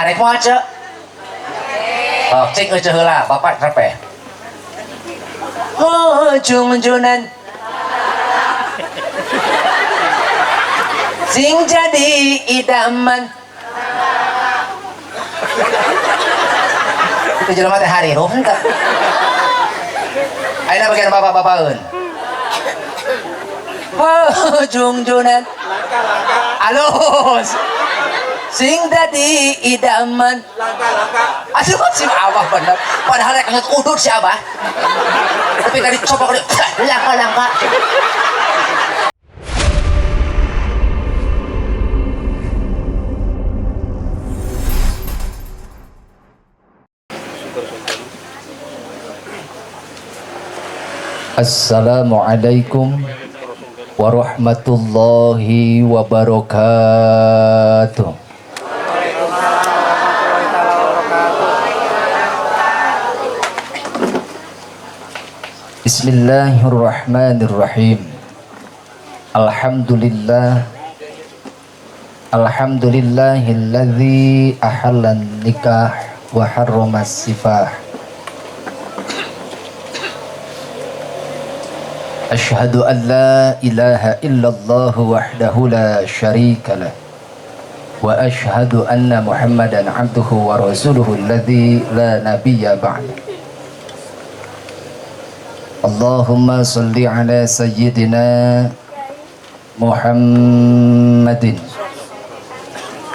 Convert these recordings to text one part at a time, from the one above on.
arek mau aja cik aja heula bapak capek junjunan sing jadi idaman itu jelema teh hari ruh kan ayeuna bagian bapak-bapakeun junjunan alus sing dadi idaman asuh si abah bener padahal rek ngeut udut si abah tapi tadi coba langka Assalamualaikum warahmatullahi wabarakatuh. Bismillahirrahmanirrahim. Alhamdulillahilladzi ahallan nikah wa harramas sifah. Asyhadu an la ilaha illallah wahdahu la syarika lah wa asyhadu anna Muhammadan abduhu wa rasuluhu alladzi la nabiyya ba'da. Allahumma salli ala sayyidina Muhammadin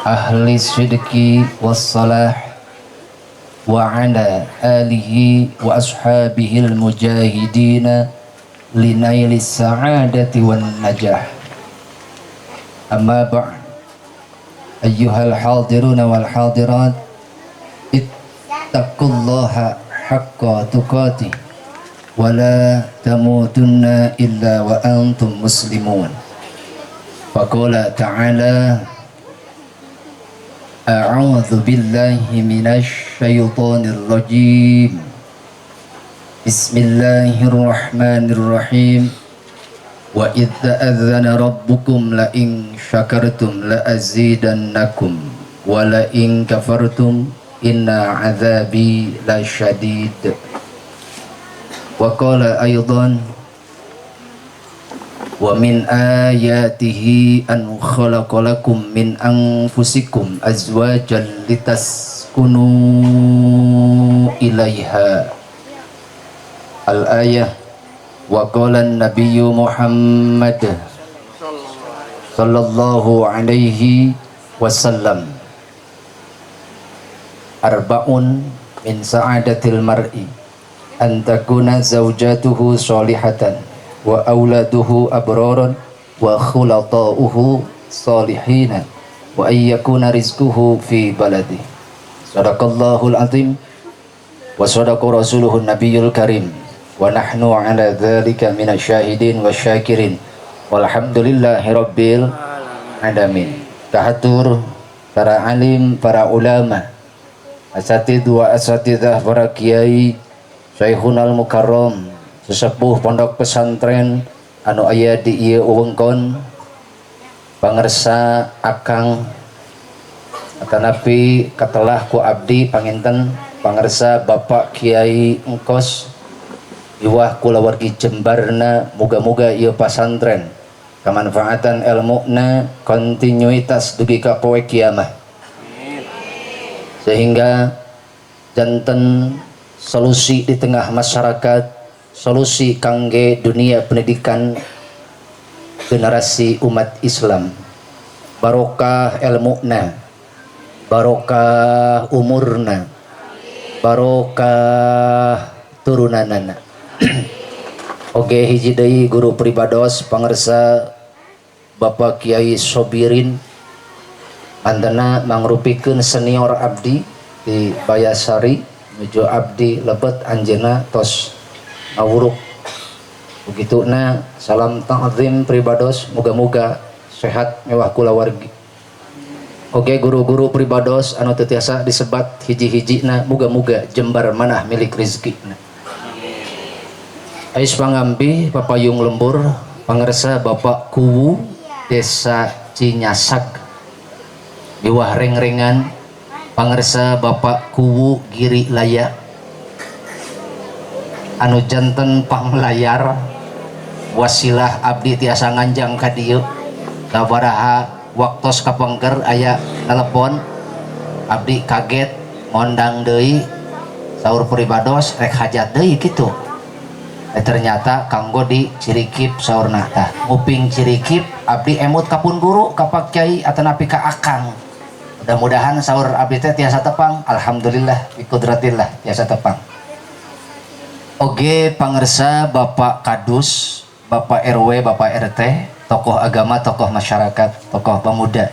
ahli sidqi was salah wa ala alihi wa ashabihil mujahidina linailis sa'adati wan najah. Amma ba'd, ayyuhal hadiruna wal hadirat, ittaqullaha haqqa tuqatih wa la tamutunna illa wa antum muslimun. Faqala ta'ala a'udzu billahi minasy syaithanir rajim. Bismillahirrahmanirrahim. Wa idza adzana rabbukum la in syakartum la azidannakum wa la in kafartum inna adzabi lasyadid. Wa qala aydan wa min ayatihi an khalaqalakum min anfusikum azwajan litaskunu ilaiha. Al-ayah. Wa qala an-nabiyyu Muhammad sallallahu alaihi wasallam arba'un min sa'adatil mar'i an takuna zawjatuhu sholihatan wa auladuhu abraran wa khulata'uhu salihina wa ayyakuna rizquhu fi baladi. Sadaqallahul azim wa sadaqa rasuluhun nabiyul karim wa nahnu ala dzalika minasyahidin wasyakirin walhamdulillahi rabbil alamin. Tahatur para alim, para ulama, asatidz wa asatidzah, para kiai, Syekhunal Mukarram, sesepuh pondok pesantren anu aya di ieu wewengkon, pangersa akang atanapi katelah ku abdi panginten pangersa Bapak Kiai Engkos iwah kulawargi Jembarna, muga-muga ieu pasantren kamanfaatan ilmuna kontinuitas dugi ka poe kiamah sehingga janten solusi di tengah masyarakat, solusi kangge dunia pendidikan generasi umat Islam, barokah ilmuna, barokah umurna, barokah turunanana. Oke, hiji deui guru pribados pangersa Bapak Kiai Sobirin antena mangrupikeun senior abdi di Bayasari menuju abdi lebet anjeunna tos ngawuruk. Begituna salam ta'zim pribados, muga-muga sehat mewah kulawargi. Oke, guru-guru pribados anu teu tiasa disebat hiji-hijina, muga-muga Jembar manah milik rezekina. Ais pangampi papayung lembur pangersa Bapak Kuwu Desa Cinyasak Biwah Rengrengan pangersa Bapak Kuwu Giri Laya anu janten panglayar wasilah abdi tiasa nganjang ka dieu sabaraha waktos kapengker aya telepon abdi kaget ngondang deui saur pribados rek hajat deui kitu ternyata kanggo di Cirikip saurna tah nguping Cirikip abdi emut kapun guru ka Pak Kyai atanapi ka akang mudah-mudahan saur abdi teh tiasa tepang alhamdulillah bikudratillah tiasa tepang oge pangersa Bapak Kadus Bapak RW Bapak RT tokoh agama tokoh masyarakat tokoh pemuda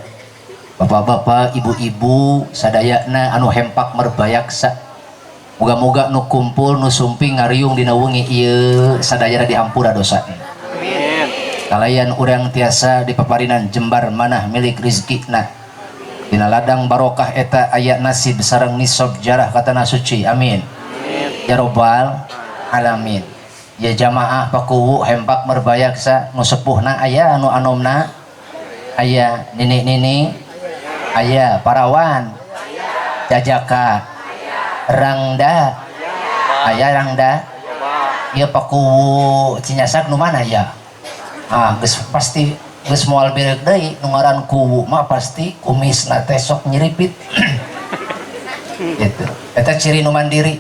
bapak-bapak ibu-ibu sadayana anu hempak merbayaksa moga-moga nu kumpul nu sumping ngariung dina wengi ieu sadayana dihampura dosa amin kalayan urang tiasa di paparinan jembar manah milik rizkina dina ladang barokah eta aya nasib sareng nisab jarah katana suci amin ya robbal alamin ya jamaah pakuwu hempak merbayaksa nu sepuhna aya anu anomna aya nini-nini aya parawan jajaka Rangda aya Rangda ieu pakuwu Cinyasak nu mana ya geus pasti geus moal beurek deui nu ngaran kuwu mah pasti kumisna teh sok nyiripit gitu eta ciri nu mandiri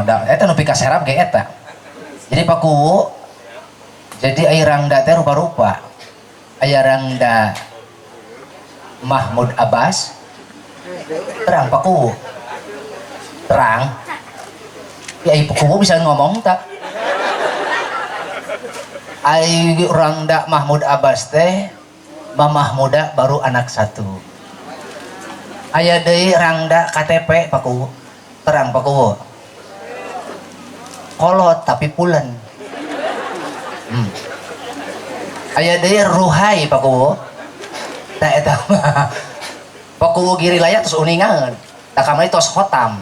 da eta nu pika serap ge eta jadi pakuwu jadi aya Rangda teh rupa-rupa aya Rangda Mahmud Abbas terang pakuwu terang ya ibu kubu bisa ngomong tak ai Rangda Mahmud Abbas teh mamah muda baru anak satu aya deui Rangda KTP pakuwu terang pakuwu kolot tapi pulen aya deui Ruhai pakuwu tah eta pakuwu Giri Laya terus uningan tak kamari tos khotam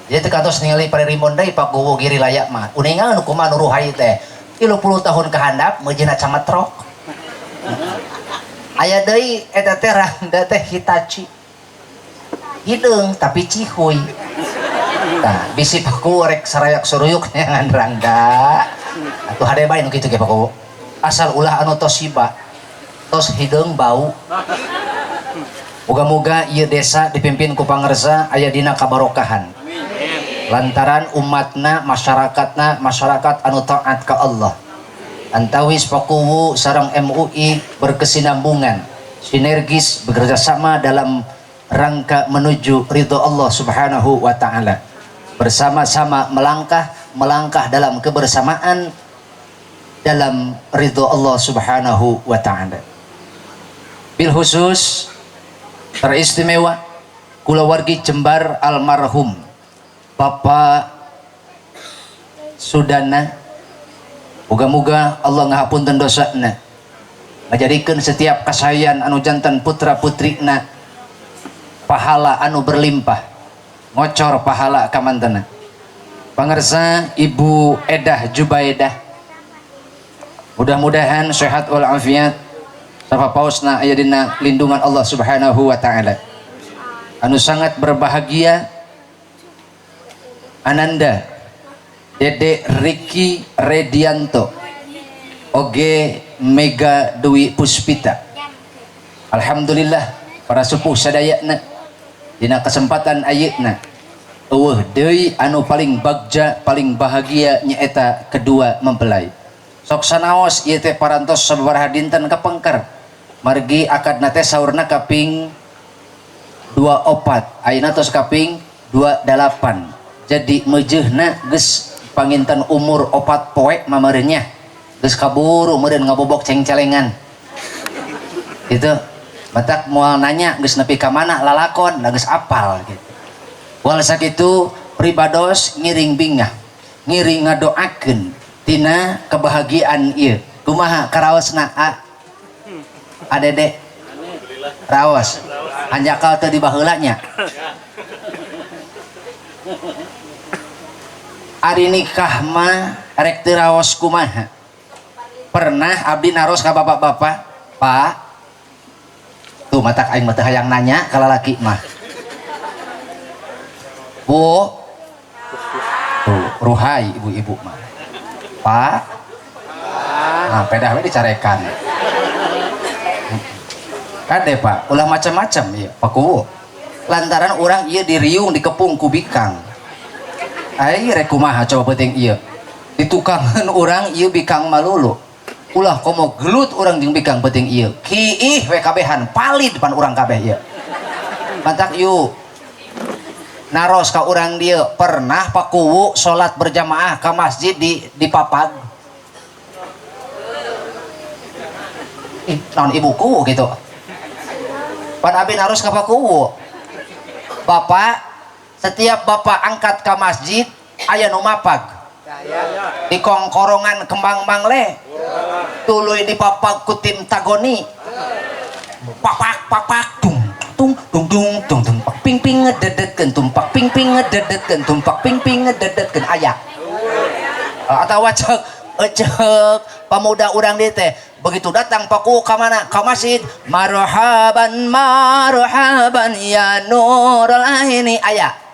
jadi tekantos ningali Paririmbon deui pakuwu Giri Laya mah uningan kumaha nu Ruhai teh 30 tahun kehandap meujina cametrok aya deui eta teh Rangda teh Hitachi hideung tapi cihuy tah bisi pakuwu rek sarayak suruyuk ngan Rangda atuh hade bae nu kitu ge pakuwu asal ulah anu tos siba tos hideung bau moga-moga ieu desa dipimpin ku pangersa aya dina kabarokahan lantaran umatna masyarakatna masyarakat anu taat ka Allah antawis pakuwu sareng MUI berkesinambungan sinergis bekerja sama dalam rangka menuju ridho Allah subhanahu wa ta'ala bersama-sama melangkah dalam kebersamaan dalam ridho Allah subhanahu wa ta'ala bil khusus teristimewa kulawargi Jembar almarhum Bapak Sudana moga-moga Allah ngahapunten dosana ngajadikeun setiap kasayan anu janten putra putrina pahala anu berlimpah ngocor pahala ka mantena pangersa Ibu Edah Jubaidah mudah-mudahan sehat wal afiat sapapaosna aya dina lindungan Allah subhanahu wa ta'ala anu sangat berbahagia Ananda Dede Riki Redianto oge Mega Dwi Puspita alhamdulillah para sepuh sadayana dina kesempatan ayeuna eueuh deui anu paling bagja paling bahagia nyaeta kedua mempelai sok sanaos ieu teh parantos sababaraha dinten kapengker margi akadna teh saurna kaping 24 ayeuna tos kaping 28 jadi meujeuhna geus panginten umur 4 poe mamarenya geus kaburu meureun ngabobok cengcelengan gitu matak moal nanya geus nepi ka mana lalakon da geus apal gitu wal sakitu pribados ngiring bingah ngiring ngadoakeun tina kebahagiaan ieu kumaha karaosna Dede raos hanjakal teu di baheula nya ari nikah mah rek teu raos kumaha pernah abdi naros ka bapak-bapak Pak tuh mata aing mata hayang nanya kalau laki mah bu tuh ruhai ibu-ibu mah pak nah pedah we dicarekan kade pak ulah macam-macam ya pak kuwo lantaran orang iya diriung dikepung kubikang ai rek kumaha coba penting iya ditukangan orang iya bikang malulu ulah komo gelut orang jeung bikang penting iya kiih we kabehan palid depan orang kabeh ieu mantak yuk naros ka urang dia pernah pakuwu salat berjamaah ke masjid di papag non ibuku gitu pan abi naros ka pakuwu bapak setiap bapak angkat ke masjid aya nu mapag di kongkorongan kembang mangle tuluy di papag ku tim tagoni papak papak dung dung dung dung dung tumpak ping ping ngededetkeun tumpak ping ping ngededetkeun tumpak ping ping ngededetkeun aya atawa cek pemuda urang dieu teh begitu datang paku ka mana ka masjid marhaban marhaban ya nurul aini aya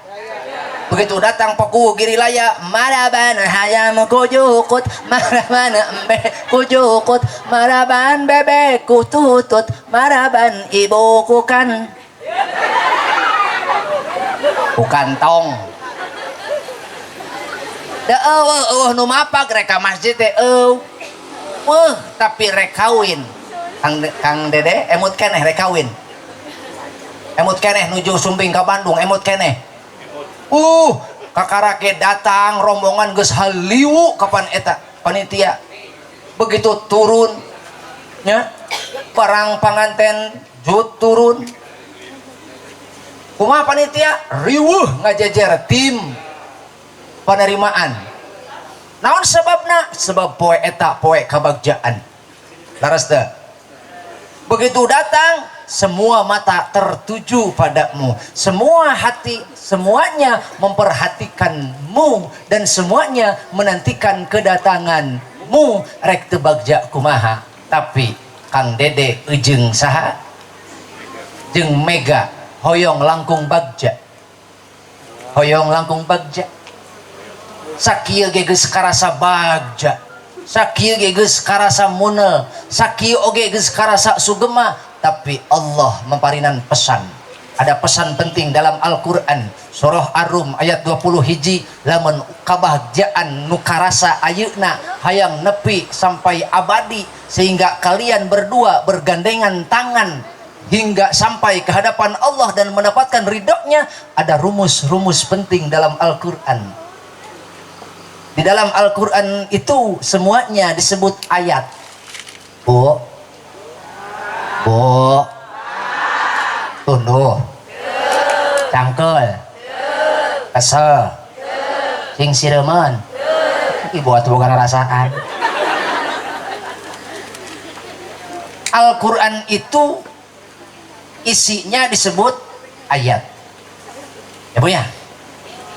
begitu datang paku girilaya maraban hayam kujukut maraban embe kujukut maraban bebekku tutut maraban ibuku kan bukan tong da nu mapag rek ka masjid teh tapi rek kawin Kang Dede emut keneh rek kawin emut keneh nuju Sumbing ka Bandung emut keneh kakarake datang rombongan geus haliwu kapan eta panitia begitu turun nya perang panganten jut turun kumaha panitia riweuh ngajejer tim penerimaan naon sebabna sebab poe eta poe kabagjaan laras teh begitu datang semua mata tertuju padamu semua hati semuanya memperhatikanmu dan semuanya menantikan kedatanganmu rek teu bagja kumaha tapi Kang Dede jeung saha jeung Mega hoyong langkung bagja hoyong langkung bagja sakieu ge geus karasa bagja sakieu ge geus karasa munel sakieu oge geus karasa sugema tapi Allah memparinan pesan ada pesan penting dalam Al-Quran surah Ar-Rum ayat 20 hiji lamun kabahagiaan nu karasa ayeuna hayang nepi sampai abadi sehingga kalian berdua bergandengan tangan hingga sampai ke hadapan Allah dan mendapatkan ridhonya ada rumus-rumus penting dalam Al-Quran di dalam Al-Quran itu semuanya disebut ayat bu tunduh cangkel kesel sing sireman ibu atuh boga rasaan Al-Quran itu isinya disebut ayat ya bu ya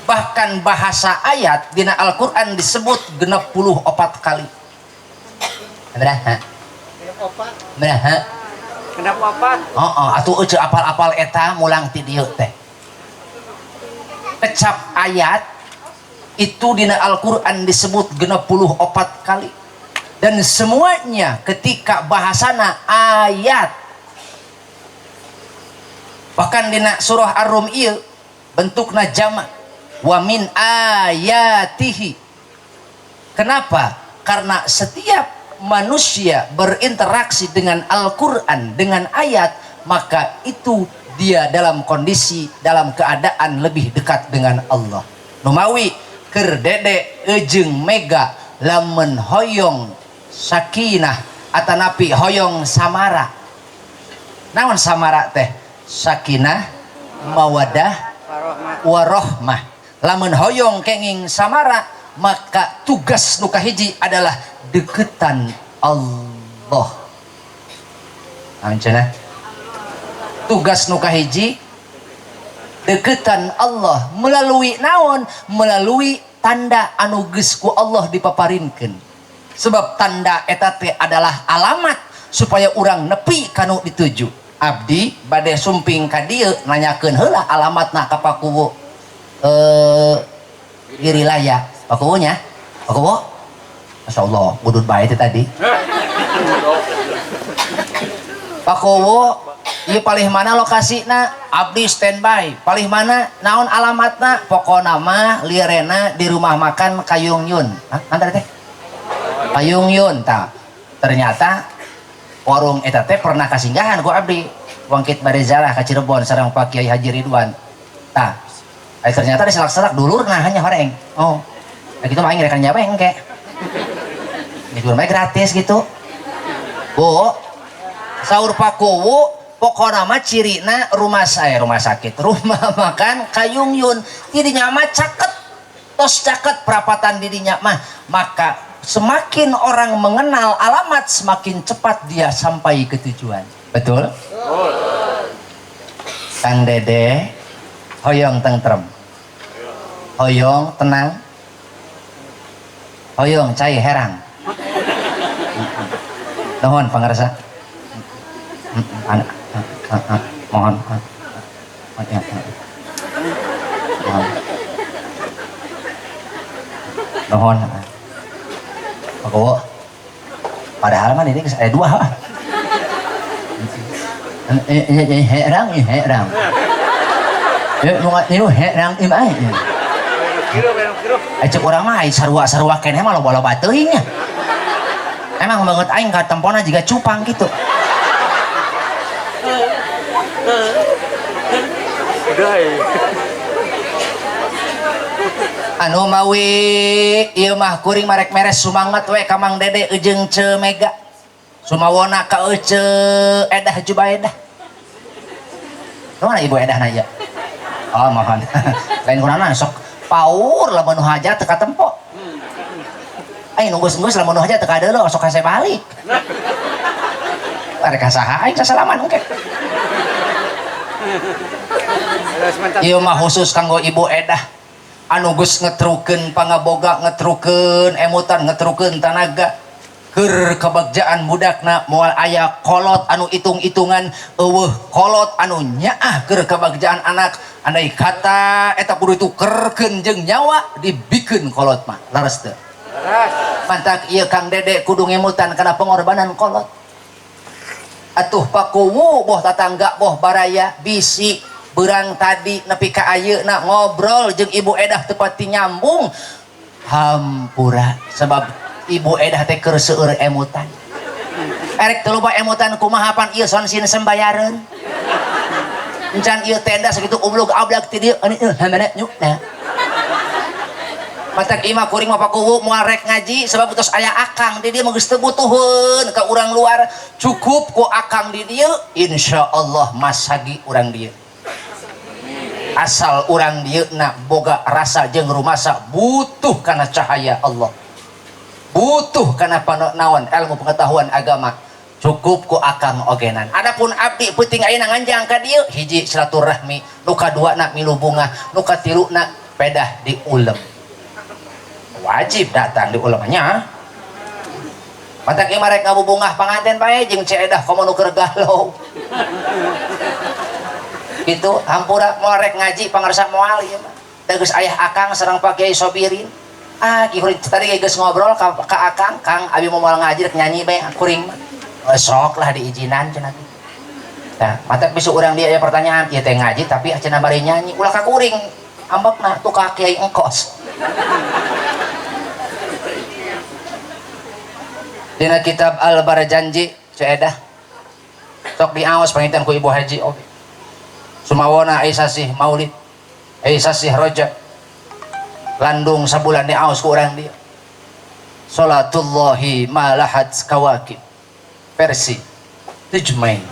bahkan bahasa ayat dina Al-Quran disebut 64 kali bener Kenapa apa? Atuh eueuh apal-apal eta mulang ti dieu teh. Kecap ayat itu dina Al-Qur'an disebut 64 kali. Dan semuanya ketika bahasana ayat. Bahkan dina surah Ar-Rum ieu bentukna jamak wa min ayatihi. Kenapa? Karena setiap manusia berinteraksi dengan Al-Quran dengan ayat maka itu dia dalam kondisi dalam keadaan lebih dekat dengan Allah numawi keur Dede jeung Mega lamun hoyong sakinah atanapi hoyong samara naon samara teh sakinah mawadah warohmah lamun hoyong kenging samara maka tugas nu kahiji adalah deketan Allah. Ancana. Tugas nu kahiji deketan Allah melalui naon? Melalui tanda anu geus ku Allah dipaparinkeun. Sebab tanda eta teh adalah alamat supaya urang nepi kanu dituju. abdi bade sumping ka dieu nanyakeun heula alamatna ka Pakuwu Girilaya Pakuwunya Pakuwu masyaallah budut bae teh tadi Pakuwu ieu palih mana lokasina abdi standby palih mana naon alamatna pokona mah lirena di rumah makan Kayung Yun antara teh Kayung Yun tah ternyata warung eta teh pernah kasinggahan ku abdi wangkit Barezalah ka Cirebon sareng Pak Kiai Haji Ridwan tah ternyata diselak-selak dulurna hanya horeng oh nah gitu mah aing rekan nyawa engke itu mah gratis gitu bu saur Pakuwu pokona mah cirina rumah sakit rumah makan Kayung Yun didinya mah caket tos caket perapatan didinya mah maka semakin orang mengenal alamat semakin cepat dia sampai ke tujuan betul? Kang Dede hoyong tentrem hoyong tenang hoyong cai herang nuhun pangarsa mohon nuhun Pakuwu padahal mah ini ada dua herang ini herang imai cek orang mah sarua keneh mah loba-loba teuing nya emang banget aing ka tempona juga cupang gitu anu mawi ieu mah kuring marek meres sumanget we ka Mang Dede jeung Ce Mega sumawona ka Ce Edah Jubaedah mana Ibu Edah naya oh mohon lain kurang sok paur lamun hajat teu katempo aing nunggus-nunggus lamun hajat teu kadeuleuh sok hese balik arek saha aing sasalaman engke ieu mah khusus kanggo Ibu Edah anu geus ngetrukeun pangaboga ngetrukeun emutan ngetrukeun tanaga keur kebagjaan budakna moal aya kolot anu itung-itungan eueuh kolot anu nyaah keur kebagjaan anak andai kata eta kudu ditukerkeun jeung nyawa dibikeun kolot mah laras teu mantak ieu Kang Dede kudu ngemutan kana pengorbanan kolot atuh Pakuwu boh tatangga boh baraya bisi berang tadi nepi ka ayeuna ngobrol jeung Ibu Edah teu pati nyambung hampura sebab Ibu Edah teh keur seueur emutan erek teu loba emutan kumaha pan ieu sonsin sembayareun encan ieu tenda sakitu ublug ablak ti dieu hamana nyukna matak imah kuring mah Pakuwu moal rek ngaji sebab tos aya akang di dieu mah geus teu butuheun ka urang luar cukup ku akang di dieu insyaallah masagi urang dieu asal orang dieu na boga rasa jeung rumasa butuh kana cahaya Allah butuh kana naon ilmu pengetahuan agama cukup ku akang ogenan adapun abdi peuting ayeuna nganjang ka dieu hiji silaturahmi nu kaduana milu bunga nu katiluna pedah diulem wajib datang diulem nya matak ieu marek ngabubungah panganten bae jeung Ce Edah komo nu keur galau gitu hampura moal rek ngaji pangarsa moal ieu mah geus ayah akang sareng Pak Kiai Sobirin kuring tadi geus ngobrol ka akang Kang abi moal ngaji rek nyanyi bae kuring mah sok lah diizinan cenah tah matak bisu urang dia aya pertanyaan ieu teh ngaji tapi cenah bari nyanyi ulah ka kuring ambekna tu ka Kiai engkos dina kitab Al-Barjanji Ce Edah sok diaos pangitan ku Ibu Haji oge sumawona aisasih maulid aisasih rojab landung sabulan diaos ku urang dia salatullahi malahat kawakib versi tujmain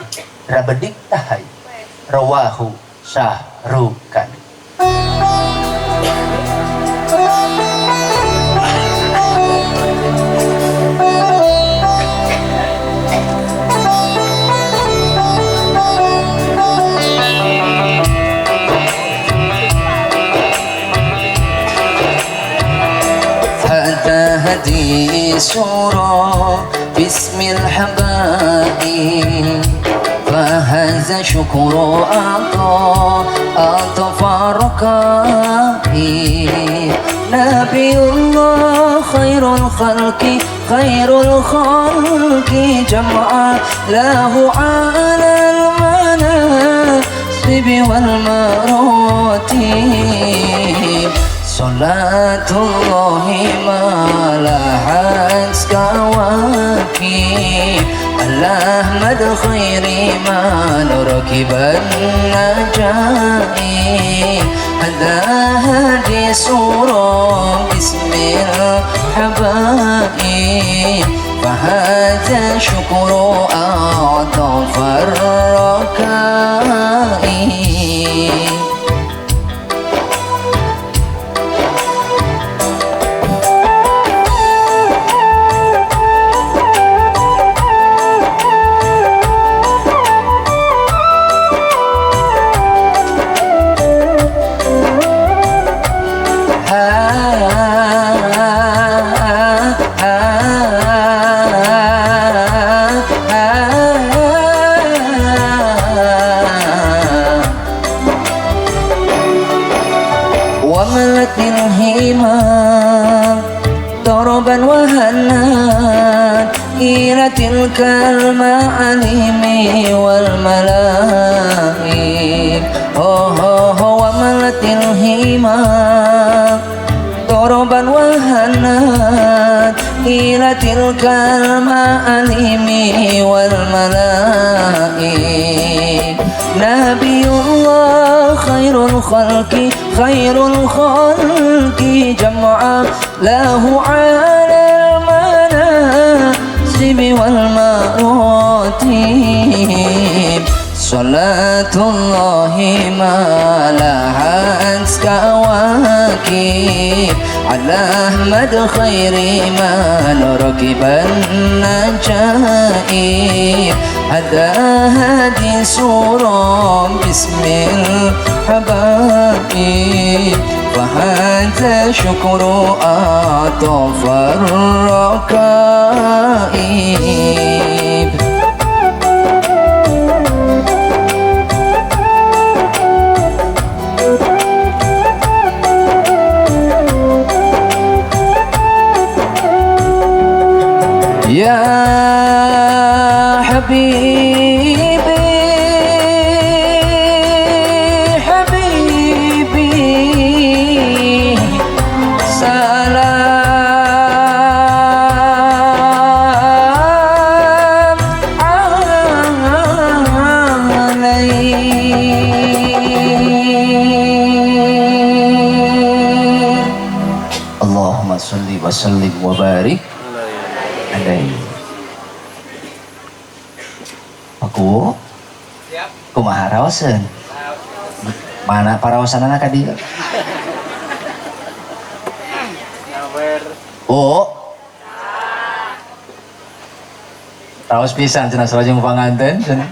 rabedik tahai rawahu syahrukan هدي سورة باسم الحبائب فهذا شكر فرقائي نبي الله خير الخلق جمعا له على المناصب والمراتب صلاة الله ما لها كواكب على أحمد خير من ركب النجائي هذا هدي سورة بسم الحبائب فهذا شكر أعطف الركائب. وملت الهمام ضربا وهنات إلى تلك المعالم والملاهب وملت الهمام ضربا وهنات إلى تلك المعالم والملاهب نبي الله خير الخلق جمعا له على المناصب والمراتب صلاة الله ما لها كواكب على أحمد خير من ركب النجائب هذا هدي سورة بسم الحبائب فهذا شكر أعطف الركائب. يا حبيبي سلام عليك اللهم صل وسلم وبارك alaihi. Aku kumaha raoseun mana paraosanana ka dieu raos pisan cenah salajeng panganten cenah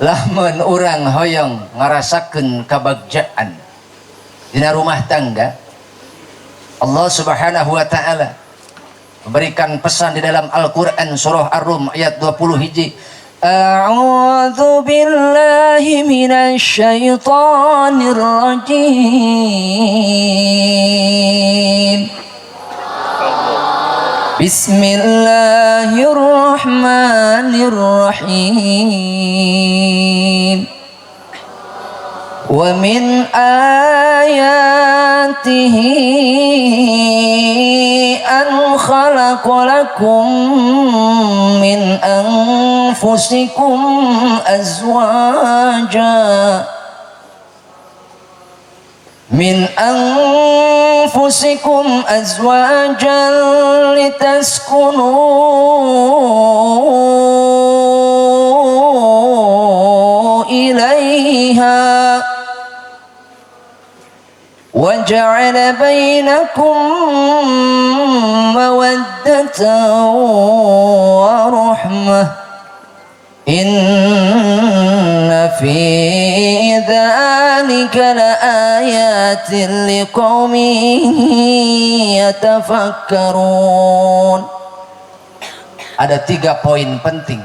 lamun urang hoyong ngarasakeun kabagjaan dina rumah tangga Allah Subhanahu wa taala memberikan pesan di dalam Al-Qur'an surah Ar-Rum ayat 20 hiji. A'udzu billahi minasy syaithanir rajim. Bismillahirrahmanirrahim. Wa min ayatihi an khalaqalakum min anfusikum azwaja litaskunu ilaiha وجعل بينكم مودة ورحمة إن في ذلك لآيات لقوم يتفكرون. Ada 3 poin penting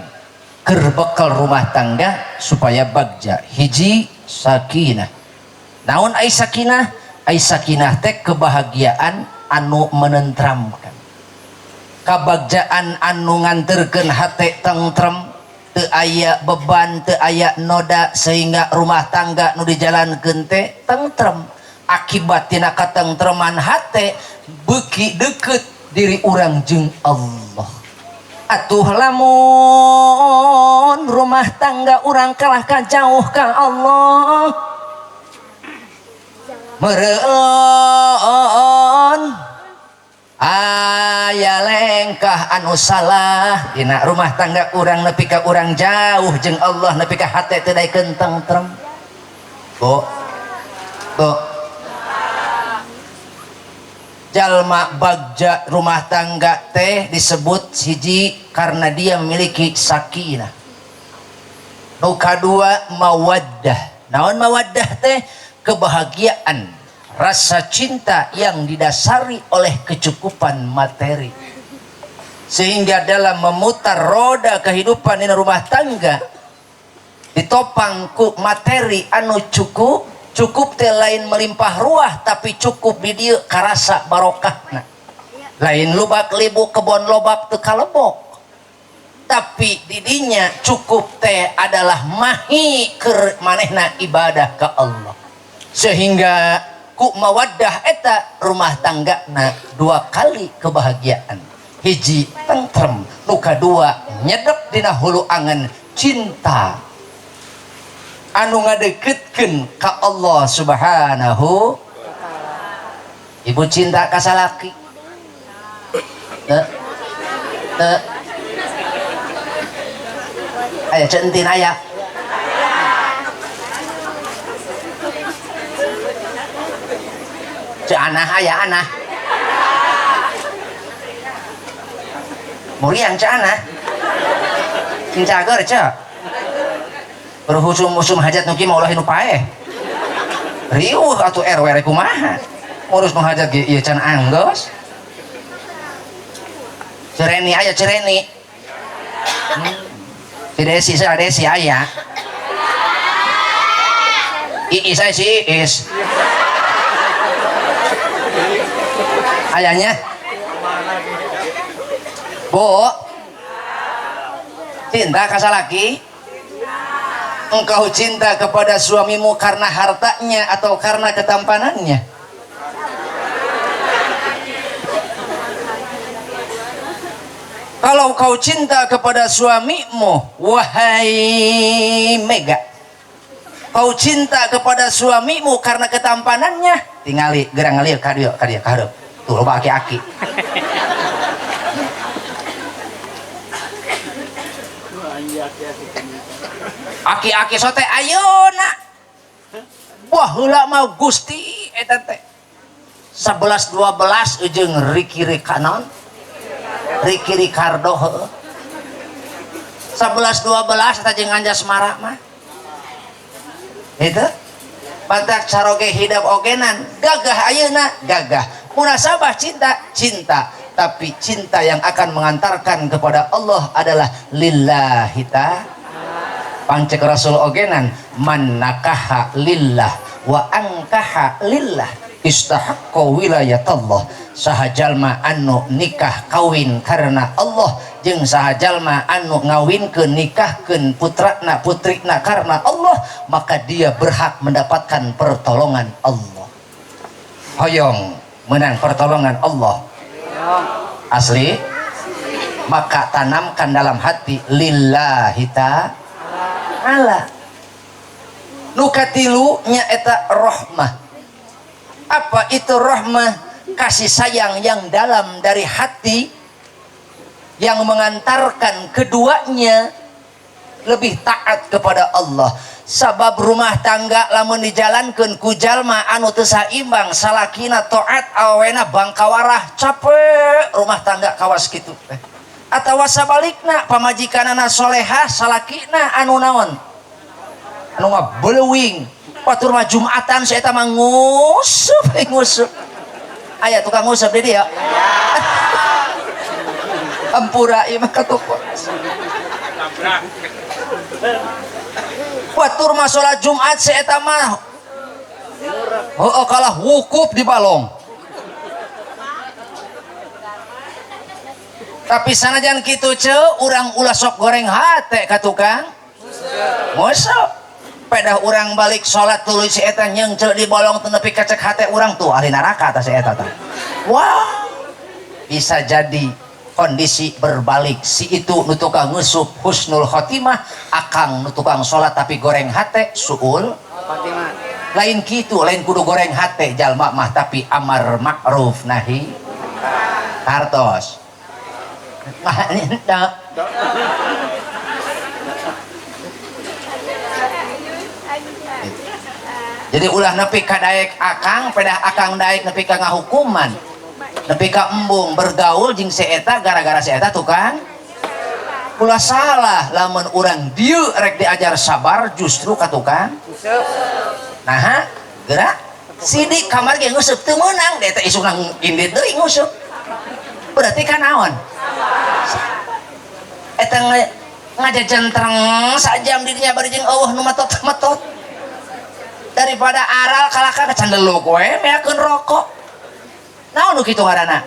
keur bekal rumah tangga supaya bagja. Hiji sakinah. Naon ai sakinah? Ai sakinah teh kebahagiaan anu menentramkan, kabagjaan anu nganterkeun hate tentrem, teu aya beban, teu aya noda, sehingga rumah tangga nu dijalankeun teh tentrem. Akibat tina katentreman hate beuki deukeut diri urang jeung Allah. Atuh lamun rumah tangga urang kalah kajauh ka Allah, meureun aya lengkah anu salah dina rumah tangga urang nepi ka urang jauh jeung Allah, nepi ka hate teu daekeun tentrem. Tuh jalma bagja rumah tangga teh disebut hiji karena dia memiliki sakinah. Nu kadua mawaddah. Naon mawaddah teh? Kebahagiaan, rasa cinta yang didasari oleh kecukupan materi, sehingga dalam memutar roda kehidupan di rumah tangga ditopang ku materi anu cukup teh lain melimpah ruah, tapi cukup di dieu karasa barokahna. Lain lubak libu kebon lobak teu kalebok, tapi didinya cukup teh adalah mahi keur manehna ibadah ka Allah, sehingga ku mawaddah eta rumah tanggana dua kali kebahagiaan. Hiji tentrem, nu kadua nyedep dina hulu angan cinta anu ngadeketkeun ka Allah Subhanahu. Ibu cinta ka salaki? Teu. Aya centin aya. Ceu anah aya anah. Muriang ceu anah. Cincager ceu. Berhusum-husum hajat nuki maulahi nu paeh. Riuh atuh RW rek kumaha. Ngurus nu hajat ge ieu can anggos. Cereni aya cereni. Si Desi saya Desi aya. Iis saya si Iis. Ayahnya. Bu. Cinta ka salaki? Engkau cinta kepada suamimu karena hartanya atau karena ketampanannya? Kalau kau cinta kepada suamimu, wahai Mega, kau cinta kepada suamimu karena ketampanannya, tingali gerang ngalir kadio kahareup. Tuh loba aki-aki. Aki-aki sote ayeuna wah heula mah Gusti eta teh 11 12 jeung Ricky Rikanon Ricky Ricardo heuh 11 12 eta jeung Anjasmara mah itu pantak saroge hidup ogenan gagah ayeuna gagah munasabah cinta tapi cinta yang akan mengantarkan kepada Allah adalah lillahi ta'ala. Pancek Rasul ogenan man nakaha lillah wa angkaha lillah istahaqqa wilayatallah. Saha jalma anu nikah kawin karena Allah jeung saha jalma anu ngawinkeun nikahkeun putrana putrina karena Allah, maka dia berhak mendapatkan pertolongan Allah. Hoyong menang pertolongan Allah asli. Maka tanamkan dalam hati lillahi ta'ala. Nukatilu nyaeta rahmah. Apa itu rahmah? Kasih sayang yang dalam dari hati yang mengantarkan keduanya lebih taat kepada Allah. Sabab rumah tangga lamun dijalankeun ku jalma anu teu saimbang, salakina taat awena bangkawarah capek rumah tangga kawas kitu teh. Atawa sabalikna pamajikanana solehah salakina anu naon anu ngabeleuwing batur mah Jumatan saya eta mah ngusup aya tukang ngusup di dieu ampura ieu mah katup batur mah salat Jumat si eta mah heueuh kalah wukuf di balong. Tapi sanajan kitu urang ulah sok goreng hate ka tukang mosok pedah urang balik salat tuluy si eta nyeungceu di bolong teu nepi ka cek hate urang tuh ahli neraka tah si eta tah. Wah, bisa jadi kondisi berbalik si itu nu tukang ngeusup husnul khotimah, akang nu tukang salat tapi goreng hate suul khotimah. Lain kitu, lain kudu goreng hate jalma mah tapi amar ma'ruf nahi hartos. Jadi ulah nepi ka daek akang pedah akang daek nepi ka ngahukuman nepi ka embung bergaul jeung si eta gara-gara si eta tukang ulah salah lamun urang dieu rek diajar sabar justru ka tukang nah gerak sidik kamar ge ngeusup teu meunang da eta isuk nang indit deui ngeusup berarti kan naon eta ngajajan terang sajam di dinya bari jeung eueuh nu matot-matot daripada aral kalaka kecandeluk we meakeun rokok naon nu kitu ngaranna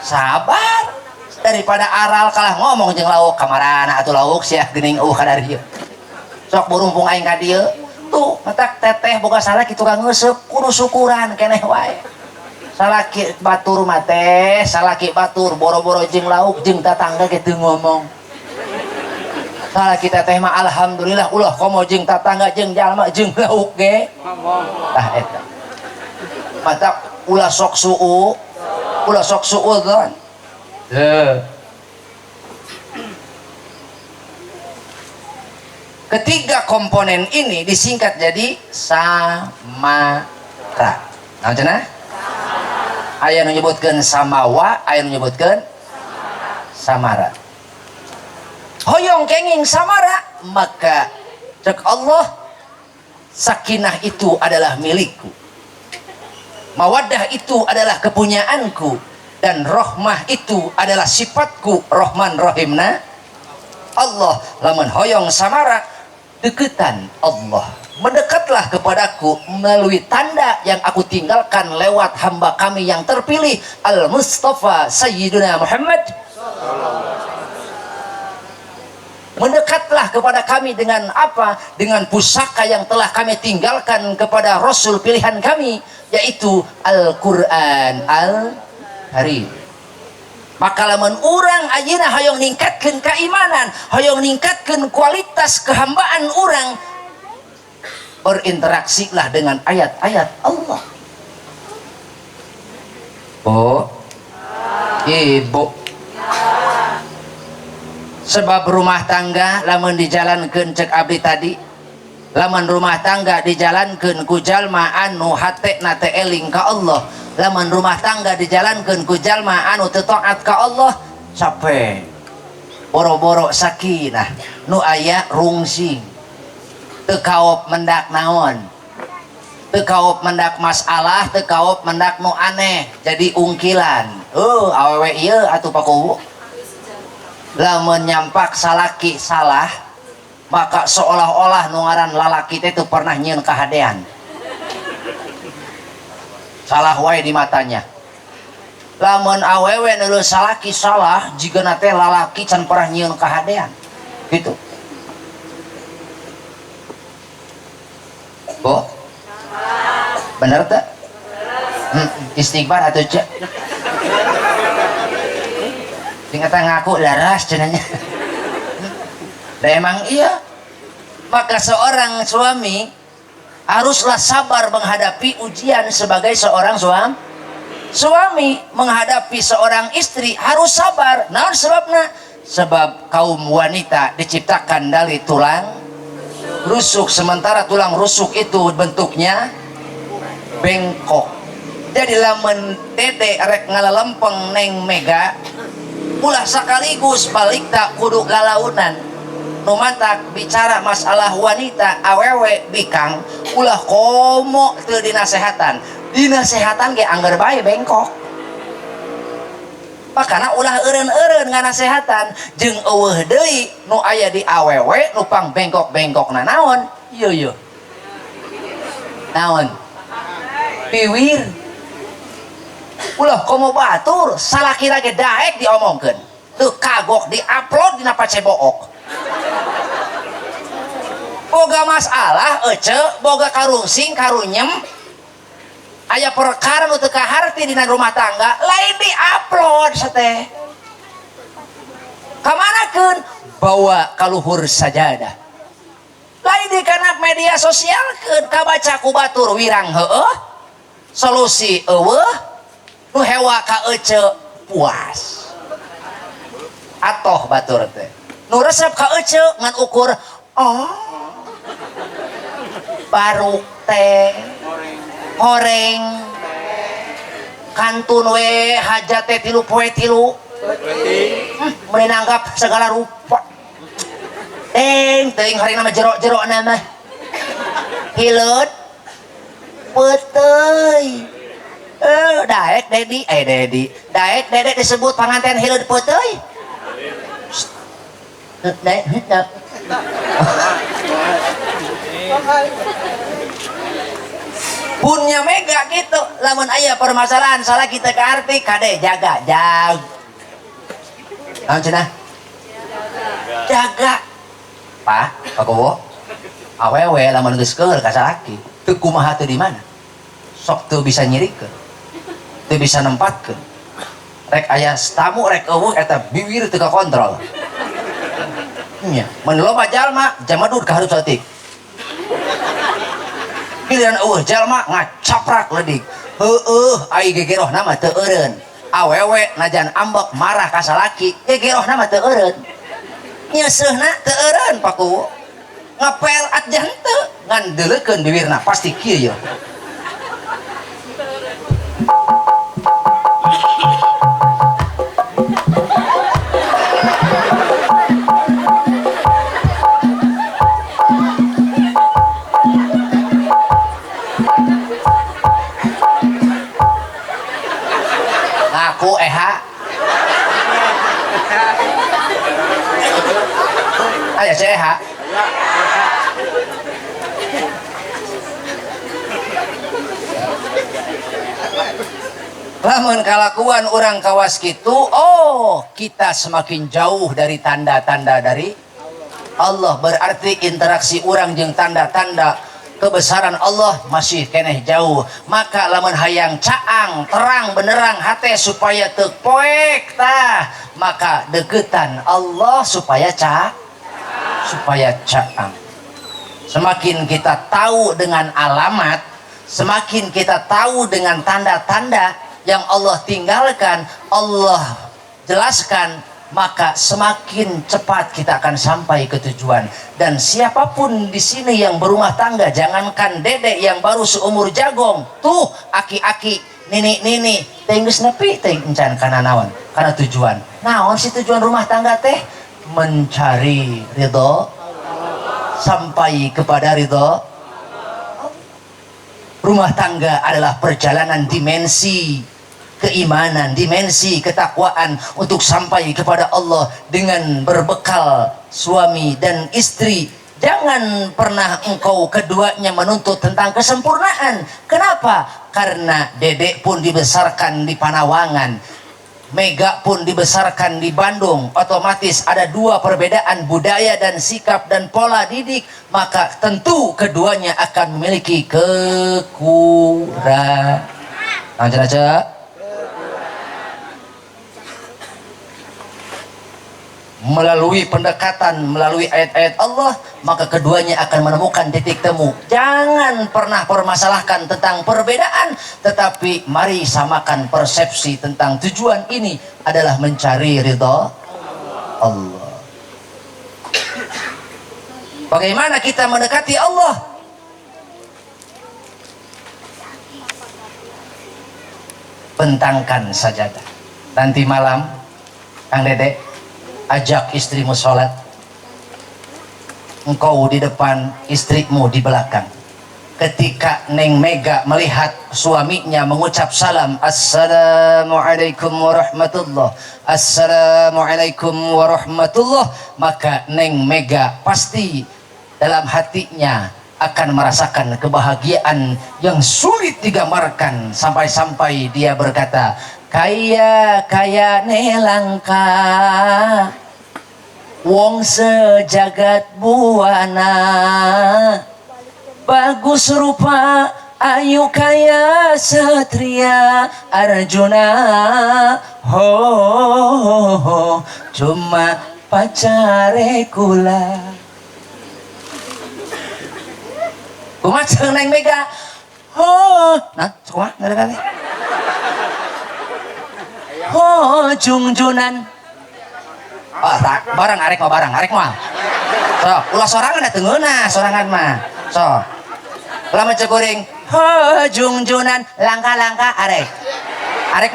sabar daripada aral kalah ngomong jeung lauk kamarana atuh lauk sia geuning ka dari dieu sok burumpung aing ka dieu tuh matak teteh boga salah kitu ka ngeusup kudu syukuran keneh wae salaki batur mah teh salaki batur boro-boro jeung lauk jeung tatangga ge teu ngomong salaki teteh mah alhamdulillah ulah komo jeung tatangga jeung jalma jeung lauk ge ngomong tah eta matak ulah sok suudzon ketiga komponen ini disingkat jadi samara. Nah cenah aya nu nyebutkeun samawa aya nu nyebutkeun samara. Hoyong kenging samara maka cek Allah sakinah itu adalah milikku, mawaddah itu adalah kepunyaanku, dan rohmah itu adalah sifatku Rahman Rahimna Allah. Lamun hoyong samara deketan Allah, mendekatlah kepadaku melalui tanda yang aku tinggalkan lewat hamba kami yang terpilih Al-Mustafa Sayyiduna Muhammad. Mendekatlah kepada kami dengan apa? Dengan pusaka yang telah kami tinggalkan kepada Rasul pilihan kami, yaitu Al-Quran Al-Karim. Maka lamun urang ayeuna hoyong ningkatkeun keimanan, hoyong ningkatkeun kualitas kehambaan urang, berinteraksilah dengan ayat-ayat Allah. Oh, ibu. Sebab rumah tangga lamun dijalankeun cek abdi tadi, lamun rumah tangga dijalankeun ku jalma anu hatena teh eling ka Allah, lamun rumah tangga dijalankeun ku jalma anu teu taat ka Allah, capek boro-boro sakinah nu aya rungsing teu kaop mendak naon, teu kaop mendak masalah, teu kaop mendak nu aneh jadi ungkilan. Awewe ieu atuh pakuwu lamun nyampak salaki salah maka seolah-olah nu ngaran lalaki teh teu pernah nyieun kahadean, salah wae di matanya. Lamun awewe nu salaki salah jigana teh lalaki can pernah nyieun kahadean gitu. Bo bener teh istighfar atuh cek tingkatan ngaku laras cenanya. Dan emang iya, maka seorang suami haruslah sabar menghadapi ujian sebagai seorang suami menghadapi seorang istri harus sabar. Nah sebabnya sebab kaum wanita diciptakan dari tulang rusuk, sementara tulang rusuk itu bentuknya bengkok. Jadi lamun dede rek ngalalempeng neng mega ulah sekaligus balik tak kudu lalaunan nu mantak bicara masalah wanita awewe bikang ulah komo teu dinasehatan ge anggar bae bengkok makana ulah eureun-eureun nganasehatan jeung eueuh deui nu aya di awewe nu pang bengkok-bengkokna naon ieu naon piwir ulah komo batur salaki lagi daek diomongkeun teu kagok di-upload dina pacebook boga masalah ece boga karungsing karunyem aya perkara nu teu kaharti dina rumah tangga lain di-upload sateh kamanakeun bawa kaluhur sajadah lain di kana media sosial keun kabaca ku batur wirang heueuh solusi eueuh nu hewa ka ece puas atoh batur teh nu resep ka ece ngan ukur oh baru teh horeng kantun we hajat teh 3 poe 3 menanggap segala rupa teuing hari nama jero-jero nama hilut peuteui daek dedi daek dedek disebut panganten hilut peuteui punya mega gitu lamun aya permasalahan salah kita ke arti kade jaga naon cenah jaga pak pakowo awewe lamun geus keur ka salaki teu kumaha teu di mana sok teu bisa nyirikeun teu bisa nempatkeun rek aya tamu rek eueuh eta bibir teu kakontrol nya mun loba jalma jamadur ka hareup saeutik pilihan eueuh jalma ngacaprak ledik heueuh ai gegerohna mah teu eureun awewe najan ambek marah ka salaki gegerohna mah teu eureun nyeuseuna teu eureun paku ngapel atjan teu ngan deuleukeun bibirna pasti kieu ye ngaku aya seha lamun kalakuan orang kawas gitu oh kita semakin jauh dari tanda-tanda dari Allah berarti interaksi orang jeung tanda-tanda kebesaran Allah masih keneh jauh maka lamun hayang caang terang benerang hate supaya teu poek tah maka deketan Allah supaya caang semakin kita tahu dengan alamat semakin kita tahu dengan tanda-tanda yang Allah tinggalkan Allah jelaskan maka semakin cepat kita akan sampai ke tujuan dan siapapun di sini yang berumah tangga jangankan dedek yang baru seumur jagong tuh aki-aki nini teh geus nepi teh encan kana naon kana tujuan naon si tujuan rumah tangga teh mencari ridho sampai kepada ridho rumah tangga adalah perjalanan dimensi keimanan, dimensi ketakwaan untuk sampai kepada Allah dengan berbekal suami dan istri. Jangan pernah engkau keduanya menuntut tentang kesempurnaan. Kenapa? Karena dedek pun dibesarkan di Panawangan, Mega pun dibesarkan di Bandung. Otomatis ada dua perbedaan budaya dan sikap dan pola didik, maka tentu keduanya akan memiliki kekurangan. Aja melalui pendekatan, melalui ayat-ayat Allah, maka keduanya akan menemukan titik temu. Jangan pernah permasalahkan tentang perbedaan, tetapi mari samakan persepsi tentang tujuan ini adalah mencari ridha Allah. Bagaimana kita mendekati Allah? Bentangkan sajadah. Nanti malam, Kang Dedek, ajak istrimu sholat, engkau di depan, istrimu di belakang. ketika Neng Mega melihat suaminya mengucap salam, Assalamualaikum warahmatullah, Assalamualaikum warahmatullah, maka Neng Mega pasti dalam hatinya akan merasakan kebahagiaan yang sulit digambarkan, sampai-sampai dia berkata, kaya nelangka wong sejagat buana, bagus rupa ayu kaya satria Arjuna, ho, cuma pacare kula. Kumaha jeung Neng Mega, ho, nah kumaha ngada-ngada, ho jungjunan, oh tak barang arek mah so ulah sorangan da teungeuna sorangan mah so ulah mencegoring ho jungjunan langka arek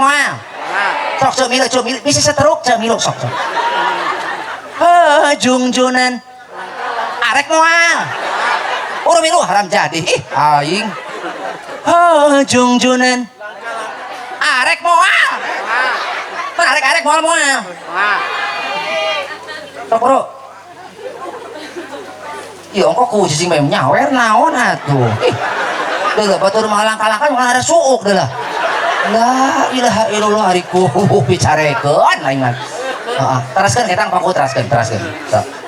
mah sok milu bisa seteruk milu sok ho jungjunan arek mah urang milu haram jadi aing ho jungjunan arek mah pan arek moal sok bro iya kok ku cicing mah nyawer naon atuh deuleuh batur mah langka-langka mah ada suuk deuleuh la ilaha illallah ariku bicarekeun lain mah heeh teraskeun ketang paku teraskeun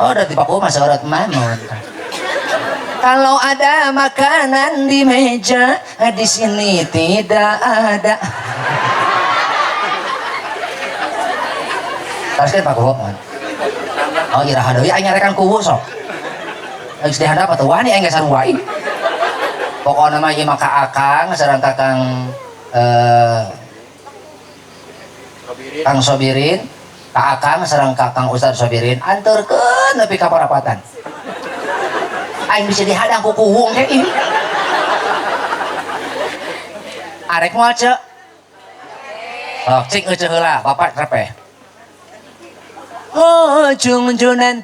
oh da di paku mah saeureut mamon. Kalau ada makanan di meja di sini tidak ada. Teraskeun paku oh iraha deui aing nyarekan kuwu sok geus dihadap atuh wani aing geus sarua ieu pokona mah ieu mah ka akang sareng kakang Kang Sobirin ka akang sareng kakang Ustaz Sobirin anterkeun nepi ka parapatan aing bisa dihadang ku kuwung teh ieu arek moal ceuk sok cing euceuh heula bapak trepeh oh jungjunan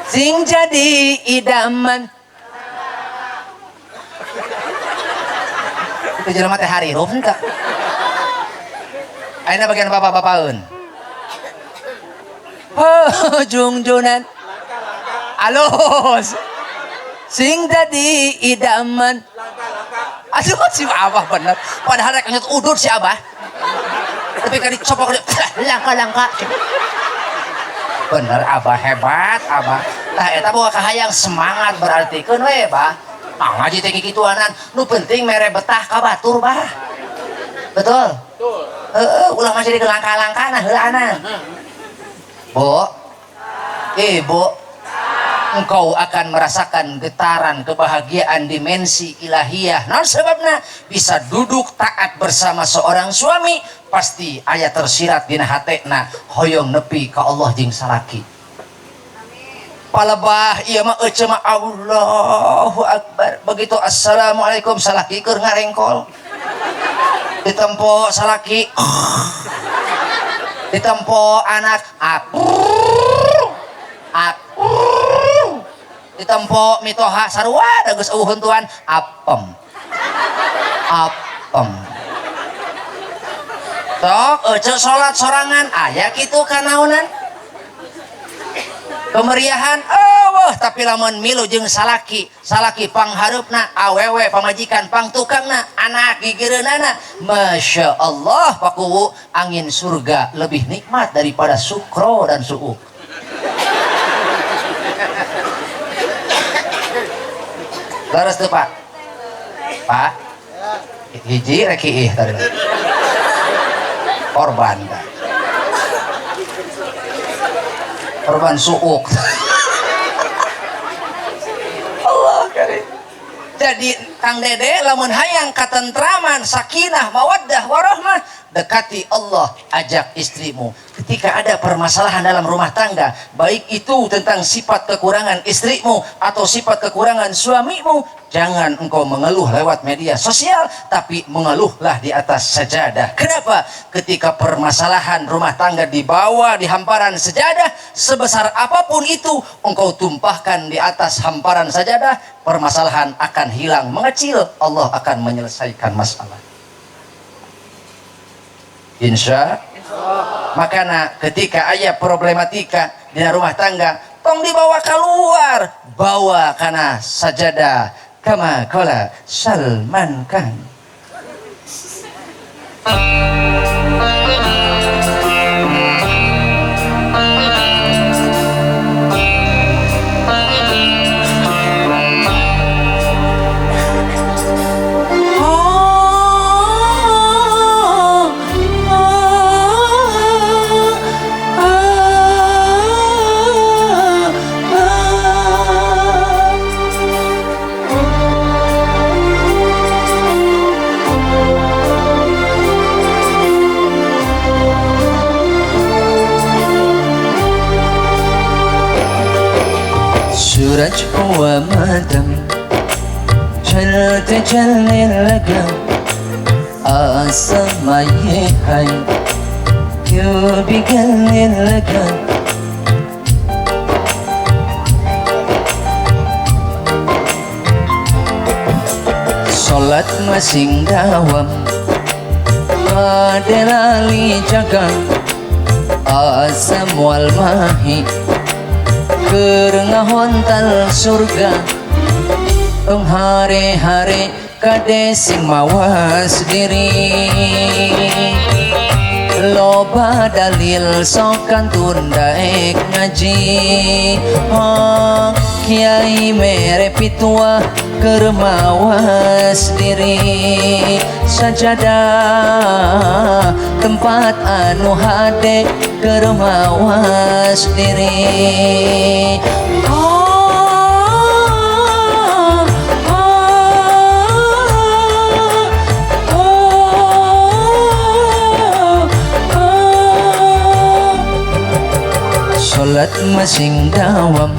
sing jadi idaman itu jelema teh harirup henteu ayeuna bagian bapak-bapakeun oh jungjunan alus sing jadi idaman aduh si abah bener padahal rek nyut udut si abah tapi kan dicopok langka bener abah hebat abah tah eta boga kahayang semangat berarti keun we bah ngaji teh kikituanan nu penting mere betah ka batur bah betul ulah masih di langka-langkana heulaana bu ibu engkau akan merasakan getaran kebahagiaan dimensi ilahiyah. Nah sebabna bisa duduk taat bersama seorang suami pasti aya tersirat dina hatena hoyong nepi ka Allah jeung salaki. Palebah ieu mah euceul mah Allahu Akbar. Begitu assalamualaikum salaki keur ngarengkol. Ditempo salaki. Ditempo anak ditempo mitoha sarua da geus eueuh hentuan apem sok euceul salat sorangan aya kitu kanaonan kemeriahan eueuh tapi lamun milu jeung salaki panghareupna awewe pamajikan pangtukangna anak gigireunana masya Allah pakuwu angin surga lebih nikmat daripada sukro dan suuk. Laras tuh pak hiji reki tadi korban suuk Allah karim. Jadi Kang Dede lamun hayang katentraman sakinah mawaddah warahmah dekati Allah, ajak istrimu. Ketika ada permasalahan dalam rumah tangga, baik itu tentang sifat kekurangan istrimu atau sifat kekurangan suamimu, jangan engkau mengeluh lewat media sosial, tapi mengeluhlah di atas sajadah. Kenapa? Ketika permasalahan rumah tangga dibawa di hamparan sajadah, sebesar apapun itu, engkau tumpahkan di atas hamparan sajadah, permasalahan akan hilang mengecil, Allah akan menyelesaikan masalah. Insya makanya ketika ayah problematika di rumah tangga, tong dibawa keluar, bawa karena sajadah, kama qala Salman Khan. सूरज हुआ मातम चलते चलने लगा आसमां ये है क्यों बिगड़ने लगा Salat masing dawam pada lali jaga asam wal mahi Kerengahontal surga Tong hare-hare kade sing mawas diri Loba dalil sokan tundaek ngaji Kiai mere pitua kermawas diri Sajadah tempat anu hade kermawas diri Salat masing dawam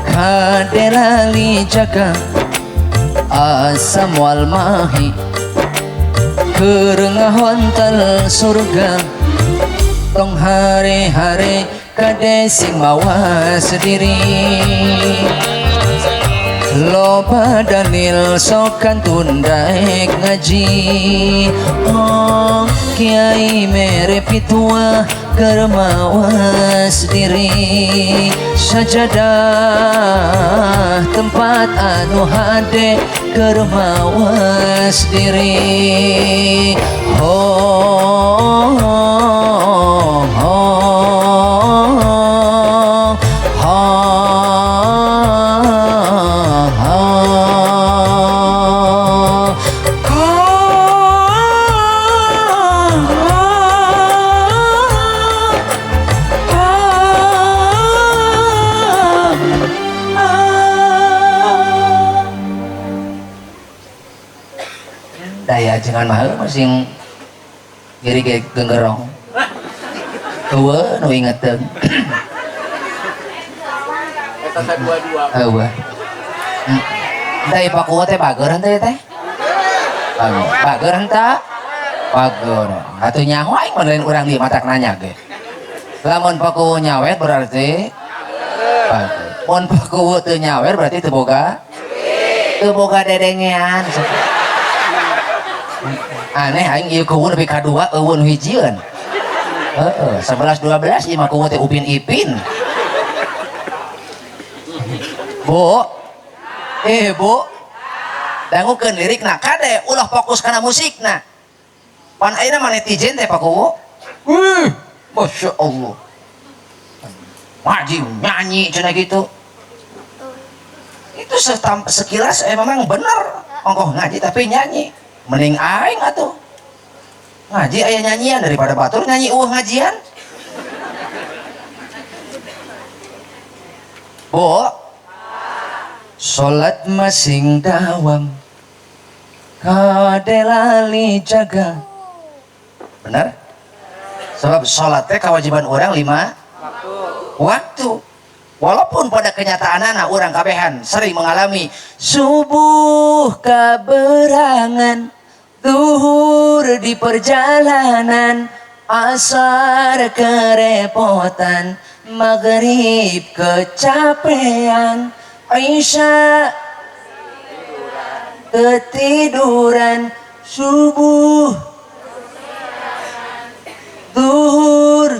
kadelali jaga asam wal mahi kerengahontal surga tong hare-hare kade sing mawas diri loba dalil sokan tundaek ngaji kiai mere pitua kermawas diri sajadah tempat anu hade kermawas diri daya jangan mahal masing kiri kayak genggerong tua nu ingetan eta dua-dua daya pakuwa teh pageran teh pageran tak pager atuh nyaho aing mah lain urang di matak nanya ge lamun pakuwa nyawet berarti pager mun pakuwa teu nyawet berarti teu boga dedengean aneh aing ieu kuwu nepi ka 2 eueun hijieun 11 12 ieu mah kuwu teh Upin Ipin Bu dangukeun lirikna kade ulah fokus kana musikna pan ayeuna mah netizen teh pakuwu Masya Allah ngaji nyanyi cenah gitu itu sekilas memang bener ongkoh ngaji tapi nyanyi mending aing atuh ngaji aya nyanyian daripada batur nyanyi ngajian Bu salat masing dawam kade lali jaga benar? Sebab sholat teh kewajiban orang 5 waktu. Walaupun pada kenyataanna orang kabehan sering mengalami subuh kaberangan, zuhur di perjalanan, asar kerepotan, maghrib kecapean, isya ketiduran, subuh zuhur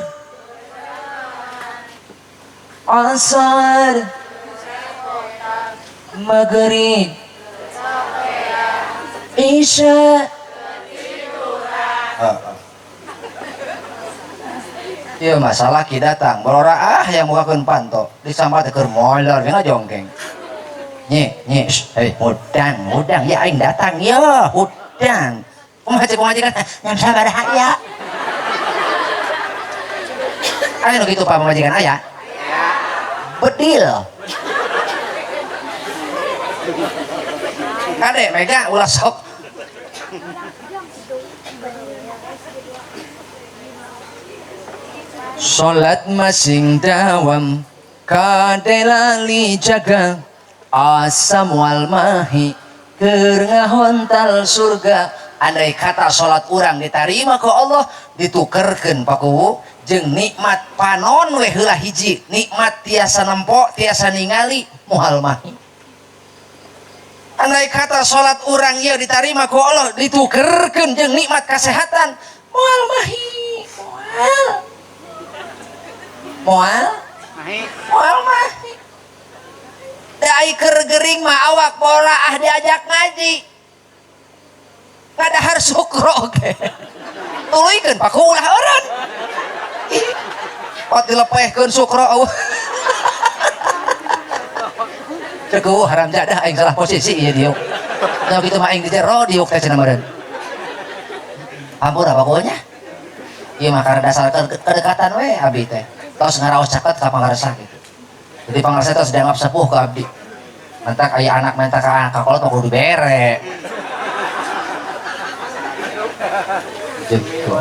asar maghrib isya. Iya masalah ki datang balora yang bukakeun panto disambat keur molor nya jongkeng nye hei mudang ya aing datang ya hudang pemajikan yang sabar ya aya nu kitu Pak pemajikan aya bedil kade mega ulah sok sholat masing dawam kade lali jaga asam wal mahi keur ngahontal surga. Andai kata sholat urang diterima ku Allah ditukerkeun paku jeung nikmat panon we heula hiji nikmat tiasa nempo tiasa ningali mual mahi. Andai kata sholat urang ieu diterima ku Allah ditukerkeun jeung nikmat kesehatan mual mahi mual mahi. Dai keur gering mah awak bola diajak ngaji ngadahar sukro ge tuluykeun paku ulah eureun pot dilepehkeun sukro ceuk haram jadah aing salah posisi ieu diuk nya kitu mah aing di jero diuk teh cenah meureun ampun pakunya ieu mah karena dasar kedekatan we abdi teh tos ngaraos caket ka pangaresa gitu. Jadi pangaresa tos dianggap sepuh ke abdi mentak aya anak mentak ka anak kakolot mah kudu dibere gitu.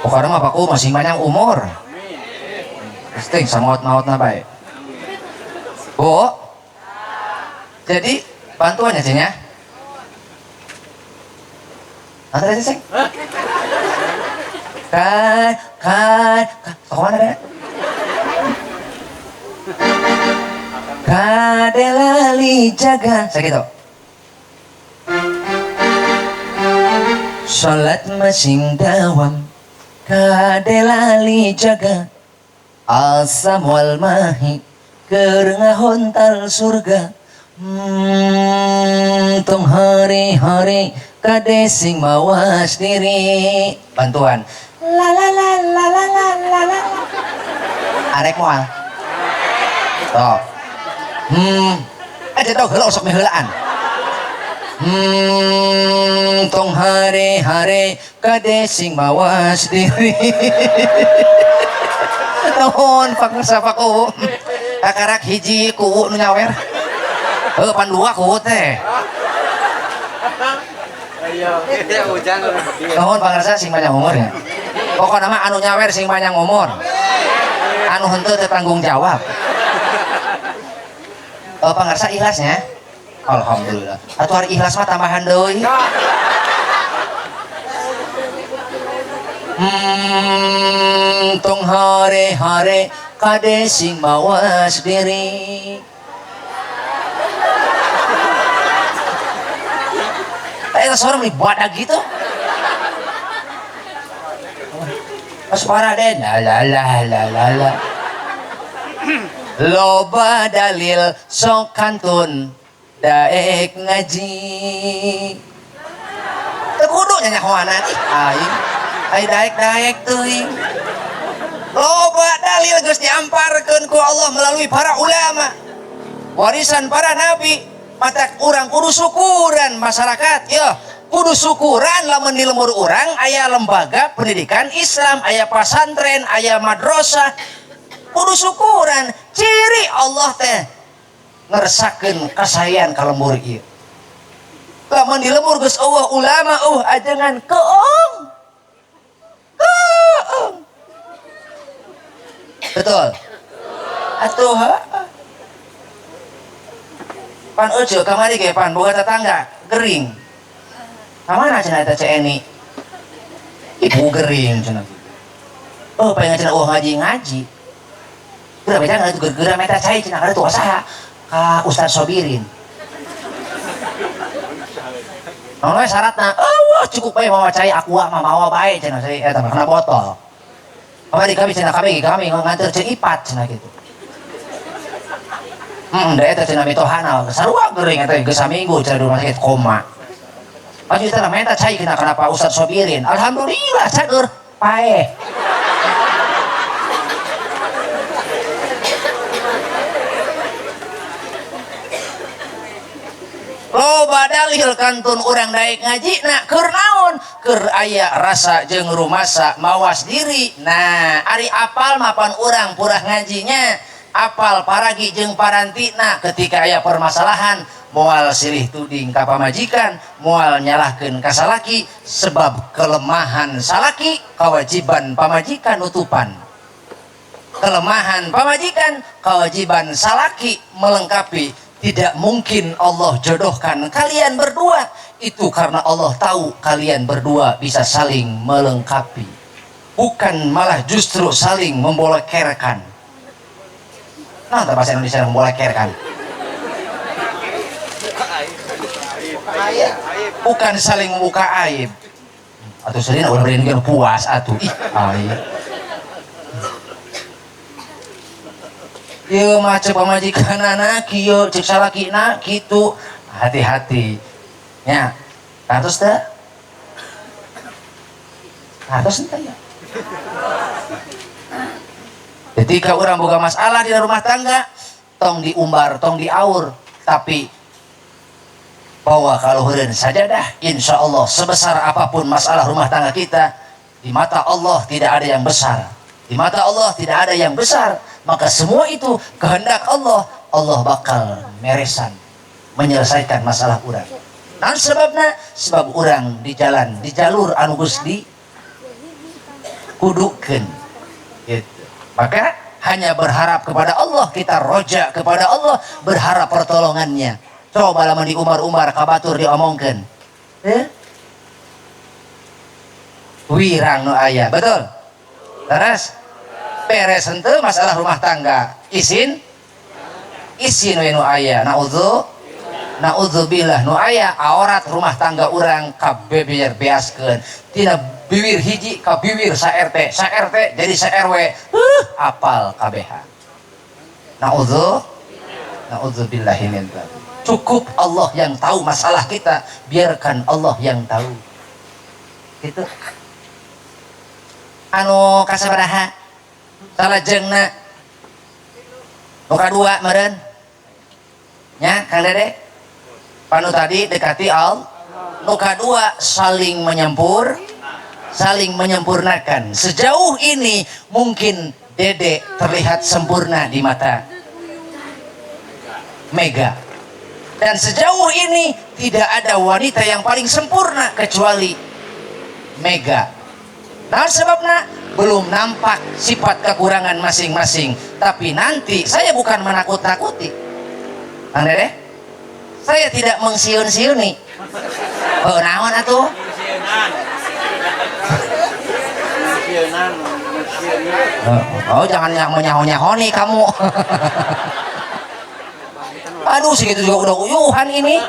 Pokoknya mah paku masih panjang umur penting samaut-mautna bae Bu jadi bantuannya cing ya ada aja cing kan kemana deh kade lali jaga segitu sholat masing dawam kade lali jaga asam wal mahi keur ngahontal surga tong hari-hari kade sing mawas diri bantuan la la la la la la la la arek moal toh aja tau heula sok meheulaan tong hari-hari kade sing mawas diri nuhun pangarsa paku kakarak hiji kuwu nu nyawer pan dua kuwu teh nuhun pangarsa sing panjang umur ya pokokna mah anu nyawer sing panjang umur anu henteu teu tanggung jawab pangarsa ikhlasnya alhamdulillah atuh hari ikhlas mah tambahan deui tong hare-hare kade sing mawas diri kayak seorang ibadah gitu pas parah deh la loba dalil sok kantun daek ngaji teu kudu nya nyahoana ai daek teuing loba dalil geus diamparkeun ku Allah melalui para ulama warisan para nabi mata urang kudu syukuran masyarakat ya kudu syukuran lamun di lembur urang aya lembaga pendidikan Islam aya pasantren aya madrasah kudu syukuran ciri Allah teh ngersakeun kasayan ka lembur ieu lamun dilebur geus eueuh ulama ajengan keong. Betul. Atuh pan euceuk kamari ge pan boga tetangga gering. Kamana cenah eta Eni? Ibu gering cenah. Oh pengen cenah ngaji. Geura beda ngana geura meta cai cenah kada tuh saha ka Ustaz Sobirin. Nona syaratna, wah cukup bae mawa cai aqua mah mawa bae cenah saya eta mah kana botol. Kamari kami cenah kami nganter ceuk ipat cenah kitu. Da eta cenah mitohana sarua geuring eta geus saminggu cenah di rumah sakit koma. Aju teh menta cai kenapa Ustaz Sobirin. Alhamdulillah cager paeh. Loba dalil kantun urang daek ngaji na keur naon keur aya rasa jeung rumasa mawas diri. Nah ari apal mapan urang purah ngajinya apal paragi jeung parantina ketika aya permasalahan moal silih tuding ka pamajikan moal nyalahkeun ka salaki sebab kelemahan salaki kewajiban pamajikan nutupan. Kelemahan pamajikan kewajiban salaki melengkapi. Tidak mungkin Allah jodohkan kalian berdua. Itu karena Allah tahu kalian berdua bisa saling melengkapi. Bukan malah justru saling membolekerkan. Nah, bahasa Indonesia membolekerkan. Bukan saling membuka aib. Atau sering udah berikan puas atuh. Aib. Ieu mah cek pamajikanana kieu cek salakina kitu hati-hati nya kantos teh kantos teh ya ketika urang boga masalah di rumah tangga tong diumbar tong diaur tapi bawa kaluhureun sajadah insyaallah sebesar apapun masalah rumah tangga kita di mata Allah tidak ada yang besar di mata Allah tidak ada yang besar. Maka semua itu kehendak Allah. Allah bakal meresan menyelesaikan masalah urang. Nah sebabna sebab urang di jalan di jalur anu geus di kudukeun gitu. Maka hanya berharap kepada Allah, kita roja kepada Allah, berharap pertolongannya. Coba lamun diumbar-umbar kabatur diomongkeun. Wirang nu aya, betul? Terus beres henteu masalah rumah tangga isin we nu aya naudzubillah nu aya aurat rumah tangga urang kabeh biar beaskeun tina bibir hiji ka bibir sa RT jadi sa RW apal kabehan naudzubillahi min dzalik. Cukup Allah yang tahu masalah kita, biarkan Allah yang tahu gitu. Anu kasabaraha salajengna nu kadua meureun nya Kang Dede panu tadi dekati al nu kadua saling menyempurnakan. Sejauh ini mungkin Dede terlihat sempurna di mata Mega dan sejauh ini tidak ada wanita yang paling sempurna kecuali Mega. Nah sebabnya belum nampak sifat kekurangan masing-masing, tapi nanti saya bukan menakut-nakuti Kang Dede, saya tidak mengsiun-siuni. Oh naon atuh oh jangan yang menyaho-nyahoni kamu. Aduh segitu juga udah uyuhan ini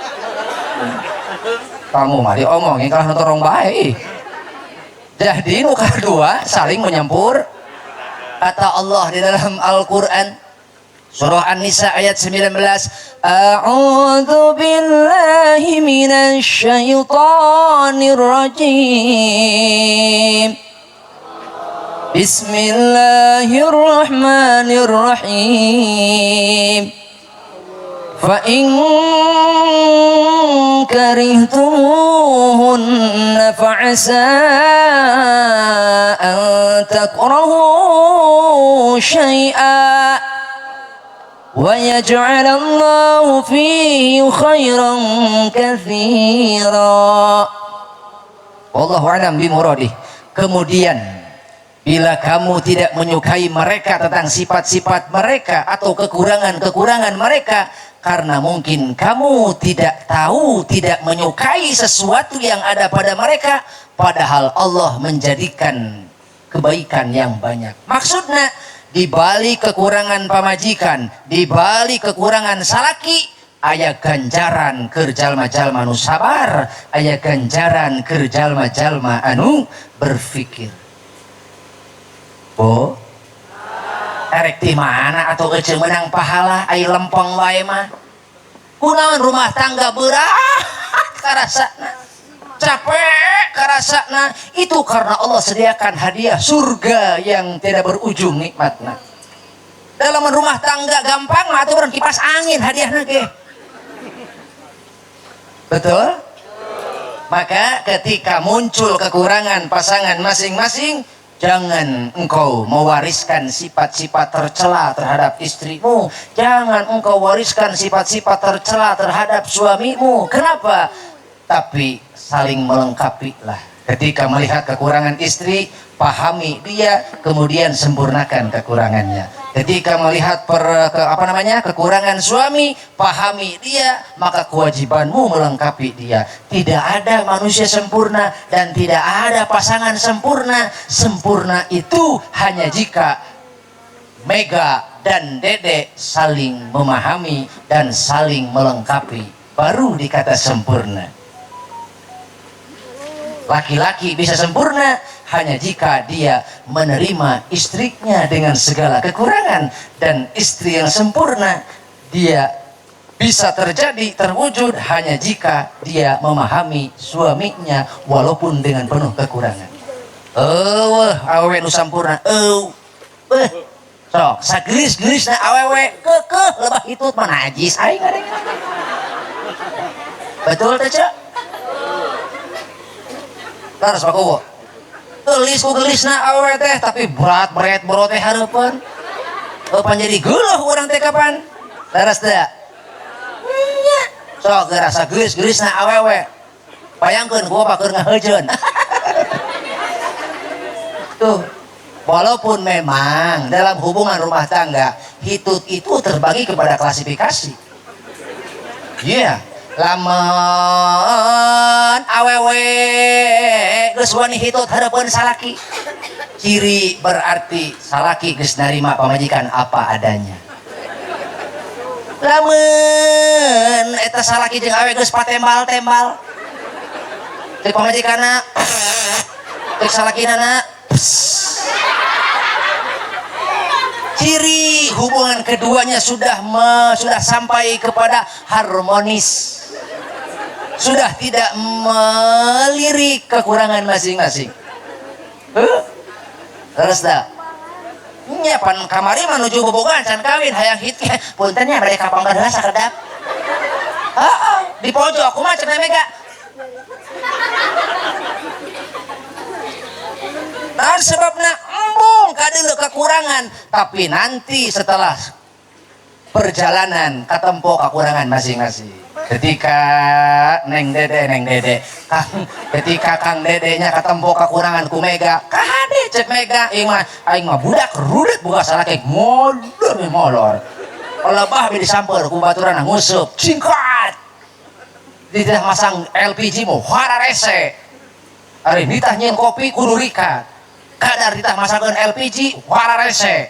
kamu mah diomongin kalau nonton baik. Jadi nu kedua saling menyempur. Kata Allah di dalam Al-Qur'an surah An-Nisa ayat 19, A'udzu billahi minasy syaithanir rajim. Bismillahirrahmanirrahim. Fa in karihtumuhunna fa'asa an takrahu syai'a ويجعل الله فيه خيرا كثيرا. Wallahu a'lam bimuradih. Kemudian bila kamu tidak menyukai mereka tentang sifat-sifat mereka atau kekurangan-kekurangan mereka, karena mungkin kamu tidak tahu, tidak menyukai sesuatu yang ada pada mereka, padahal Allah menjadikan kebaikan yang banyak. Maksudnya, di balik kekurangan pamajikan, di balik kekurangan salaki, aya ganjaran keur jalma-jalma anu sabar, aya ganjaran keur jalma-jalma anu berfikir. Bo, erek di mana atau ece menang pahala ai lempeng wae mah. Kunaon rumah tangga berat karasana, capek karasana, itu karena Allah sediakan hadiah surga yang tidak berujung nikmatna. Dalam rumah tangga gampang mah aturan kipas angin hadiahna ge. Betul? Maka ketika muncul kekurangan pasangan masing-masing, jangan engkau mewariskan sifat-sifat tercela terhadap istrimu. Jangan engkau wariskan sifat-sifat tercela terhadap suamimu. Kenapa? Tapi saling melengkapi lah. Ketika melihat kekurangan istri, pahami dia, kemudian sempurnakan kekurangannya. Ketika melihat kekurangan suami, pahami dia, maka kewajibanmu melengkapi dia. Tidak ada manusia sempurna dan tidak ada pasangan sempurna. Sempurna itu hanya jika Mega dan Dede saling memahami dan saling melengkapi, baru dikata sempurna. Laki-laki bisa sempurna hanya jika dia menerima istrinya dengan segala kekurangan, dan istri yang sempurna dia bisa terwujud hanya jika dia memahami suaminya walaupun dengan penuh kekurangan. Awewe nu sampurna, sok sagelis-gelis na awewe kekeh lebah hitut mah najis aing ngadeng. Betul teh, Cak? Terus pakuwo gelis na awewe teh tapi berat teh hareupeun. Pan jadi geuleuh urang teh kapan? Leres teh. Nya. Sok gerasa gelis na awewe. Bayangkeun ku apa keur ngaheujeun. Tuh. Walaupun memang dalam hubungan rumah tangga hitut itu terbagi kepada klasifikasi. Iya. Lamun awewe geus wani hitut hareupeun salaki, ciri berarti salaki geus narima pamajikan apa adanya. Lamun eta salaki jeung awewe geus patembal-tembal, teu pamajikanna teu salakinana, ciri hubungan keduanya sudah sampai kepada harmonis, sudah tidak melirik kekurangan masing-masing. Terus dah nyapan kamari menuju bobogan can kawin hayang hit punten nya bade kapang kadeula sakedap. Di pojok kumaha cenah Mega. Nah sebabna embung kadeuleu kekurangan, tapi nanti setelah perjalanan katempo kekurangan masing-masing. Ketika Neng Dede ketika Kang Dedenya katempo kekurangan ku Mega, kade cek Mega aing mah budak rudet boga salaki molor lebah be disamper ku baturan ngusup singkat ditah masang LPG mo hararese ari ditah nyeun kopi kudu rikat kadar ditah masangkeun LPG hararese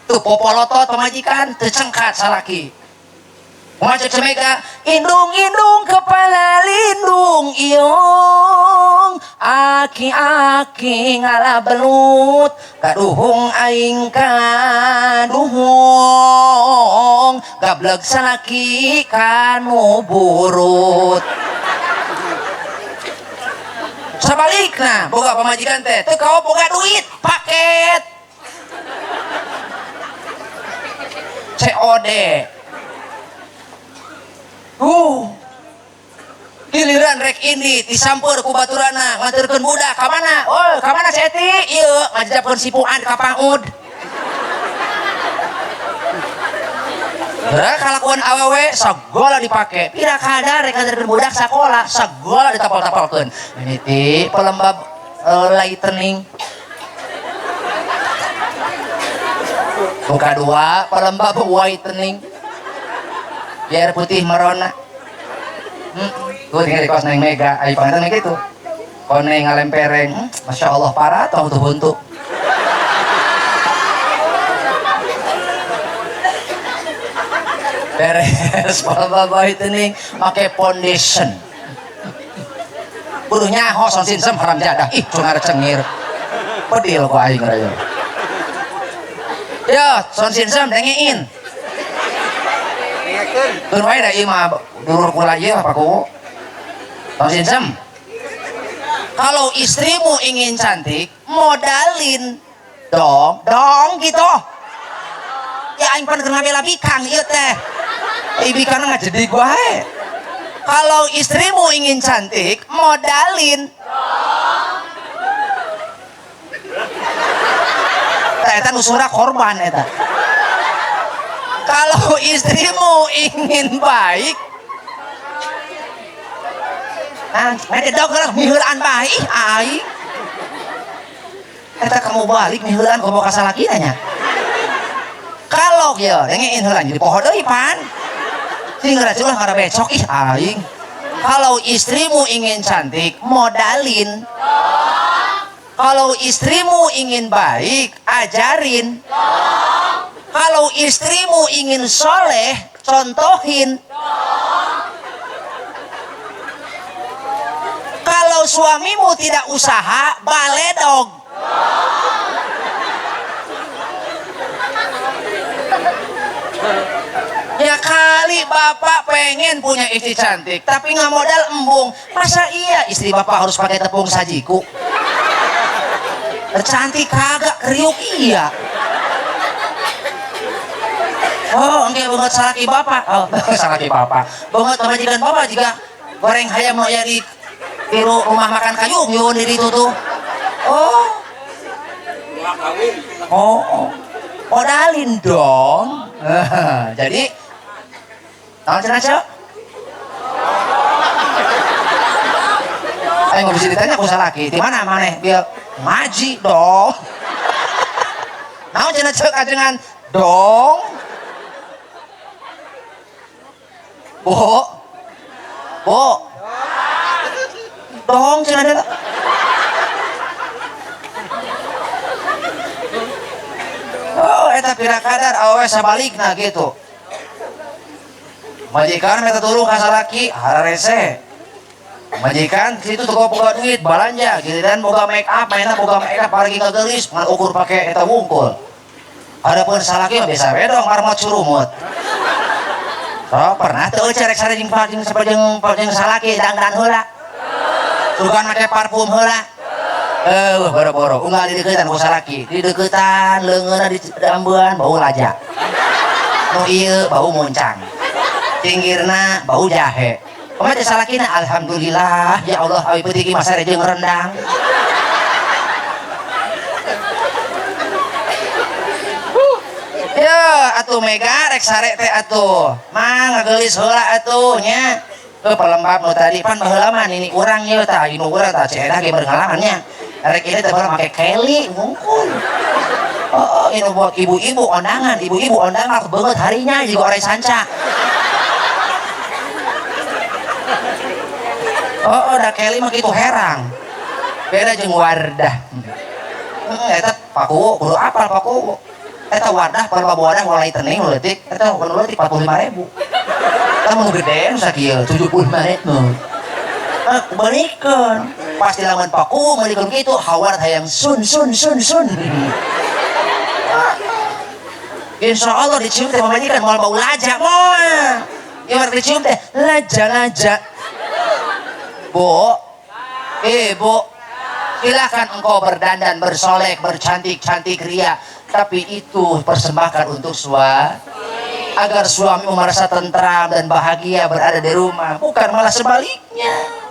tuh popolotot pamajikan teu cengkat salaki. Ngajak semega, indung-indung kepala lindung iong, aki-aki ngalah belut, kaduhung aing kaduhung, gableg salaki kanu burut. Sabalikna, boga pamajikan teh, teu kawa boga duit, paket. COD. Giliran rek ini disampur ku baturana ngaturkeun budak ka mana? Oh, ka mana si Eti? Ieu ngajapkeun sipuan ka Pangud. Gerak kalakuan awewe sagola dipake. Pira kadar rek ngajarkeun budak sakola sagola ditapal-tapalkeun. Mimiti pelembab lightening. Buka dua pelembab whitening. Biar putih merona. Gue tinggal di kos neng Mega, ayo pangeran Mega itu. Koneng ngalempereng, masya Allah parah tuh buntu. Beres bapak itu nih pakai foundation. Buruhnya hoson sinsem haram jadah, ih cungar cengir. Pedil kok aing raya. Yo, son sinsem dengein. Tun wae da ieu mah dulur kula ieu apa ku? Son sinsem. Kalau istrimu ingin cantik, modalin dong gitu. Ya aing pan keur ngabela bikang ieu teh. Bikang ngajedig wae. Kalau istrimu ingin cantik, modalin eta nu surah korban eta. Kalau istrimu ingin baik, mereka dok miheulan baik, aing. Eta kamu balik miheulan komo ka salaki tanya. Kalau ya, dengein heulan jadi poho deui pan. Tinggal aja lah karena besok ih aing. Kalau istrimu ingin cantik, modalin. Kalau istrimu ingin baik, ajarin. Kalau istrimu ingin soleh, contohin. Kalau suamimu tidak usaha, baledog. Ya kali bapak pengen punya istri cantik, tapi nggak modal embung. Masa iya istri bapak harus pakai tepung sajiku? Cantik kagak, kriuk iya. Oh, enggak banget salaki bapak. Oh, salaki bapak. Banget pemajikan bapak juga goreng hayam mau ya di tiru rumah makan kayu nyuwun diri itu tuh. Oh, modalin dong. Jadi tahun cenah nggak bisa ditanya aku salaki. Di mana maneh dia ngaji dong. Tahun cenah cek ajengan dong. Bo, dong cenah ada. Oh, eta pira kadar awewe sabalikna gitu. Majikan minta tolong ka salaki, hararese. Majikan situ teu boga duit balanja, giliran boga make up, mainna boga make up paragi ngageulis, ngan ukur pake eta wungkul. Adapun salaki mah biasa we dong marmot surumut. Oh, pernah teu cerek sare jeung jeung salaki dangdan heula. Sugan make parfum heula. Boro-boro unggal di deukeutan ku salaki, di deukeutan leungeunna di ambeun bau laja. Nu ieu bau moncang. Pinggirna bau jahe. Pemain salakina alhamdulillah ya Allah awi peuting mah sare jeung rendang. Ya atuh Mega rek sare teh atuh. Mang ngageulis heula atuh nya. Pelembab nu tadi pan baheula mah nini urang ieu tah inu urang tah cenah ge berengalaman nya. Rek ini teh baheula make Kelly ngungkul. Oh, ini buat ibu-ibu ondangan banget harinya juga orang sanca. Oh, udah Kelly mah gitu herang. Beda jeung Wardah. Eta paku, kudu apal paku. Eta Wardah kalau wadah mulai tening leutik, eta leutik 45.000. Eta mun gede nu sakieu 75.000. Balikeun. Pasti lamun paku malikeun kitu hawar hayang sun. Insya Allah dicium teh pamajikan moal bau laja moal. Ieu dicium teh laja. Bu, silakan engkau berdandan, bersolek, bercantik-cantik ria, tapi itu persembahkan untuk agar suamimu merasa tentram dan bahagia berada di rumah, bukan malah sebaliknya.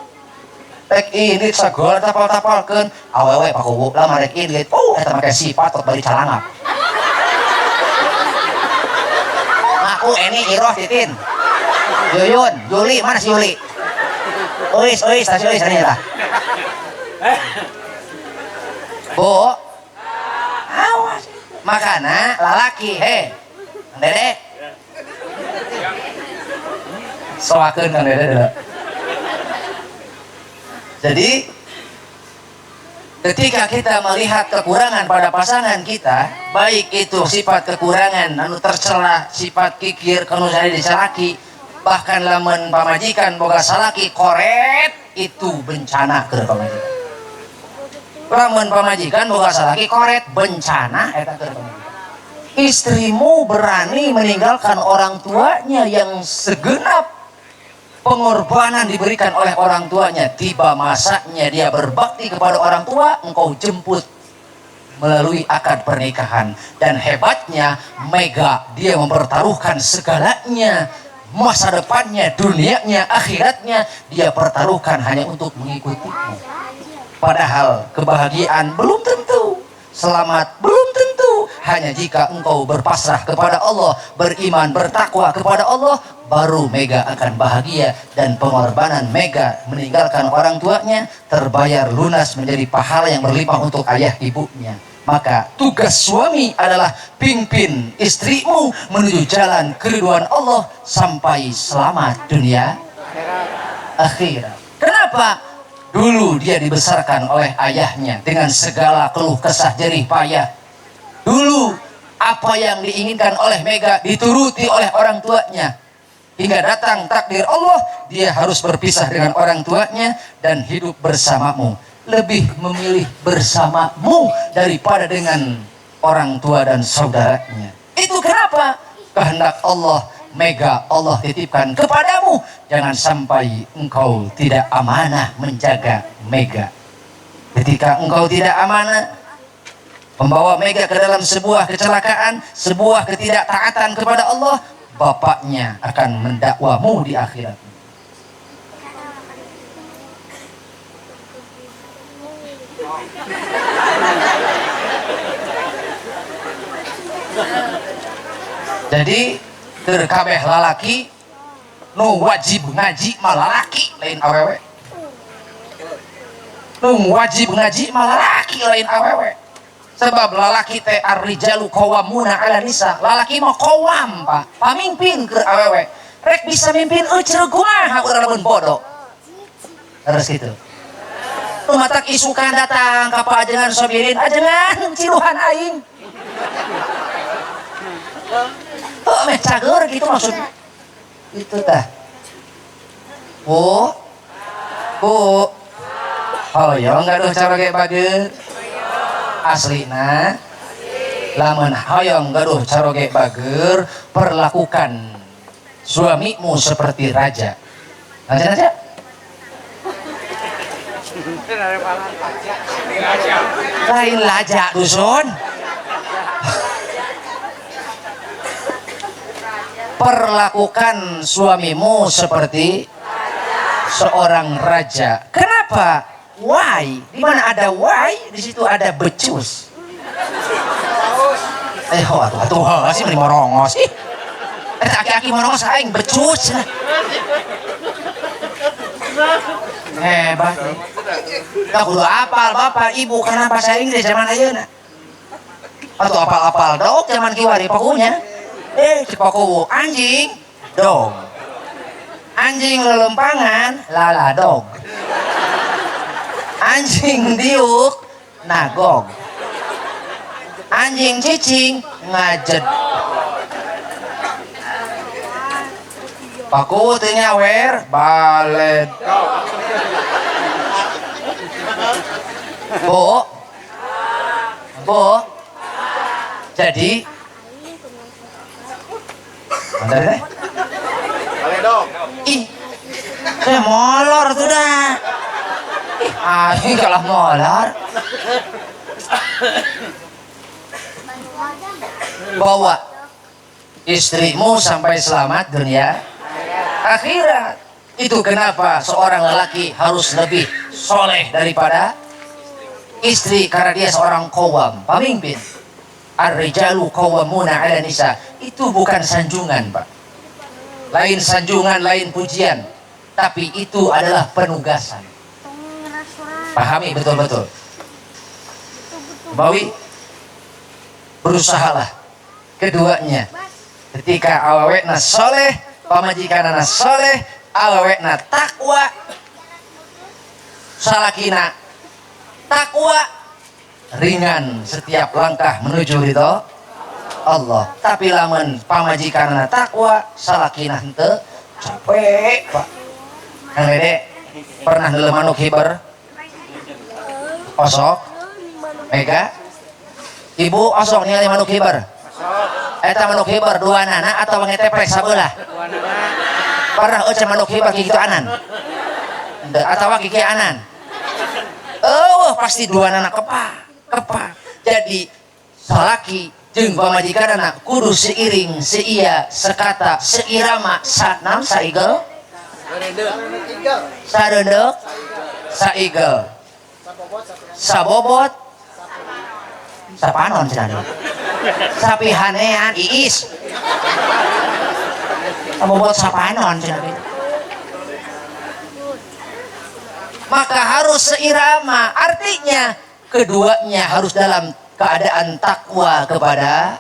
Rek ini sagol tapal-tapalkeun awewe pakubu lama rek ini eta make sifat tok bari calangap. Aku aku ini Iroh Titin. Yuyun, Juli, mana si Juli? Uis, tas Uis ini lah. Bu, awas. Makana lalaki, Dedek. Soakeun Kang Dedek dulu. Jadi ketika kita melihat kekurangan pada pasangan kita, baik itu sifat kekurangan anu tercela, sifat kikir kanu jadi disalaki, bahkan lamun pamajikan boga salaki koret, itu bencana keur pamajikan. Lamun pamajikan boga salaki koret, bencana eta keur pamajikan. Istrimu berani meninggalkan orang tuanya yang segenap pengorbanan diberikan oleh orang tuanya, tiba masanya dia berbakti kepada orang tua, engkau jemput melalui akad pernikahan. Dan hebatnya Mega, dia mempertaruhkan segalanya, masa depannya, dunianya, akhiratnya dia pertaruhkan hanya untuk mengikutimu. Padahal kebahagiaan belum tentu, selamat belum tentu, hanya jika engkau berpasrah kepada Allah, beriman, bertakwa kepada Allah, baru Mega akan bahagia. Dan pengorbanan Mega meninggalkan orang tuanya terbayar lunas menjadi pahala yang berlimpah untuk ayah ibunya. Maka tugas suami adalah pimpin istrimu menuju jalan keridhaan Allah sampai selamat dunia akhirat. Kenapa? Dulu dia dibesarkan oleh ayahnya dengan segala keluh kesah jerih payah. Dulu apa yang diinginkan oleh Mega dituruti oleh orang tuanya. Hingga datang takdir Allah, dia harus berpisah dengan orang tuanya dan hidup bersamamu. Lebih memilih bersamamu daripada dengan orang tua dan saudaranya. Itu kenapa? Kehendak Allah, Mega, Allah titipkan kepadamu. Jangan sampai engkau tidak amanah menjaga Mega. Ketika engkau tidak amanah, membawa Mega ke dalam sebuah kecelakaan, sebuah ketidaktaatan kepada Allah, bapaknya akan mendakwamu di akhirat. Jadi terkabeh lalaki nu wajib ngaji malalaki lain awewe, nu wajib ngaji malalaki lain awewe. Sebab lalaki teh ar-rijalu qawwamuna 'ala nisa. Lalaki mah qawam, Pak. Pamimpin keur awewe. Rek bisa mimpin euceug kumaha urang lamun bodoh. Terus gitu. Rumatak isukan datang ka paajengan sobirin, ajengan ciluhan aing. Heuh meh cager gitu maksudnya. Itu tah. Bu. Hoyong gaduh caroge bageut. Aslina lamun hoyong gaduh caroge bager, perlakukan suamimu seperti raja. Raja lain raja dusun. Perlakukan suamimu seperti seorang raja. Kenapa? Why? Di mana ada why, di situ ada becus. Atuh sih meni morongos sih. Aki-aki morongos aing becus. Hebat. Tak kudu apal bapak ibu karena bahasa Inggris zaman ayeuna. Atau apal-apal dog zaman kiwari pakunya. Cipaku anjing dog. Anjing lelempangan lala dog. Anjing diuk nagog. Anjing cicing ngajed. Paku teu nyawer balet. Bu. Jadi mana deh? Balik dong. Ih, saya molor tuh dah. Ih, kalah molor. Bawa istrimu sampai selamat dunia akhirat. Itu kenapa seorang lelaki harus lebih soleh daripada istri, karena dia seorang qawwam, pemimpin. Ar-rijalu qawwamuna 'ala nisa. Itu bukan sanjungan, Pak. lain sanjungan, lain pujian, tapi itu adalah penugasan. Pahami betul-betul. Bawi berusahalah keduanya ketika awawekna soleh, pamajikanana soleh, awawekna takwa, salakina takwa, ringan setiap langkah menuju ridho Allah. Tapi lamun pamajikanana takwa, salakina henteu capek Pak. Kang Dede pernah ndeleu manuk hiber osok Mega ibu osok ningali manuk hiber eta manuk hiber dua nana atau ngeteprek sabelah pernah eueuh manuk hiber kitu anan atau kiki anan pasti dua nana kepa jadi salaki jeung pamajikanana kudu seiring seiya sekata seirama sanam saigel sareundeuh saigel sabobot sapanon cenah sapihanean iis sabobot sapanon cenah maka harus seirama, artinya keduanya harus dalam keadaan takwa kepada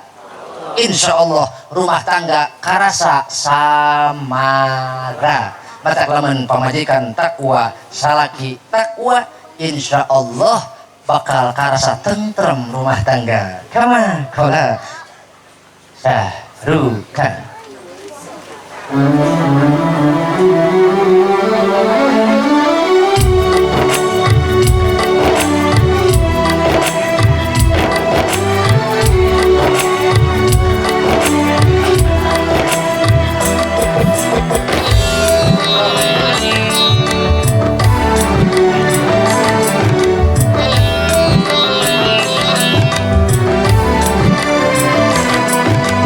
insya Allah rumah tangga karasa samara. Mata kelaman pamajikan takwa, salaki takwa, insya Allah bakal karasa tentrem rumah tangga. Kama kola sahrukan.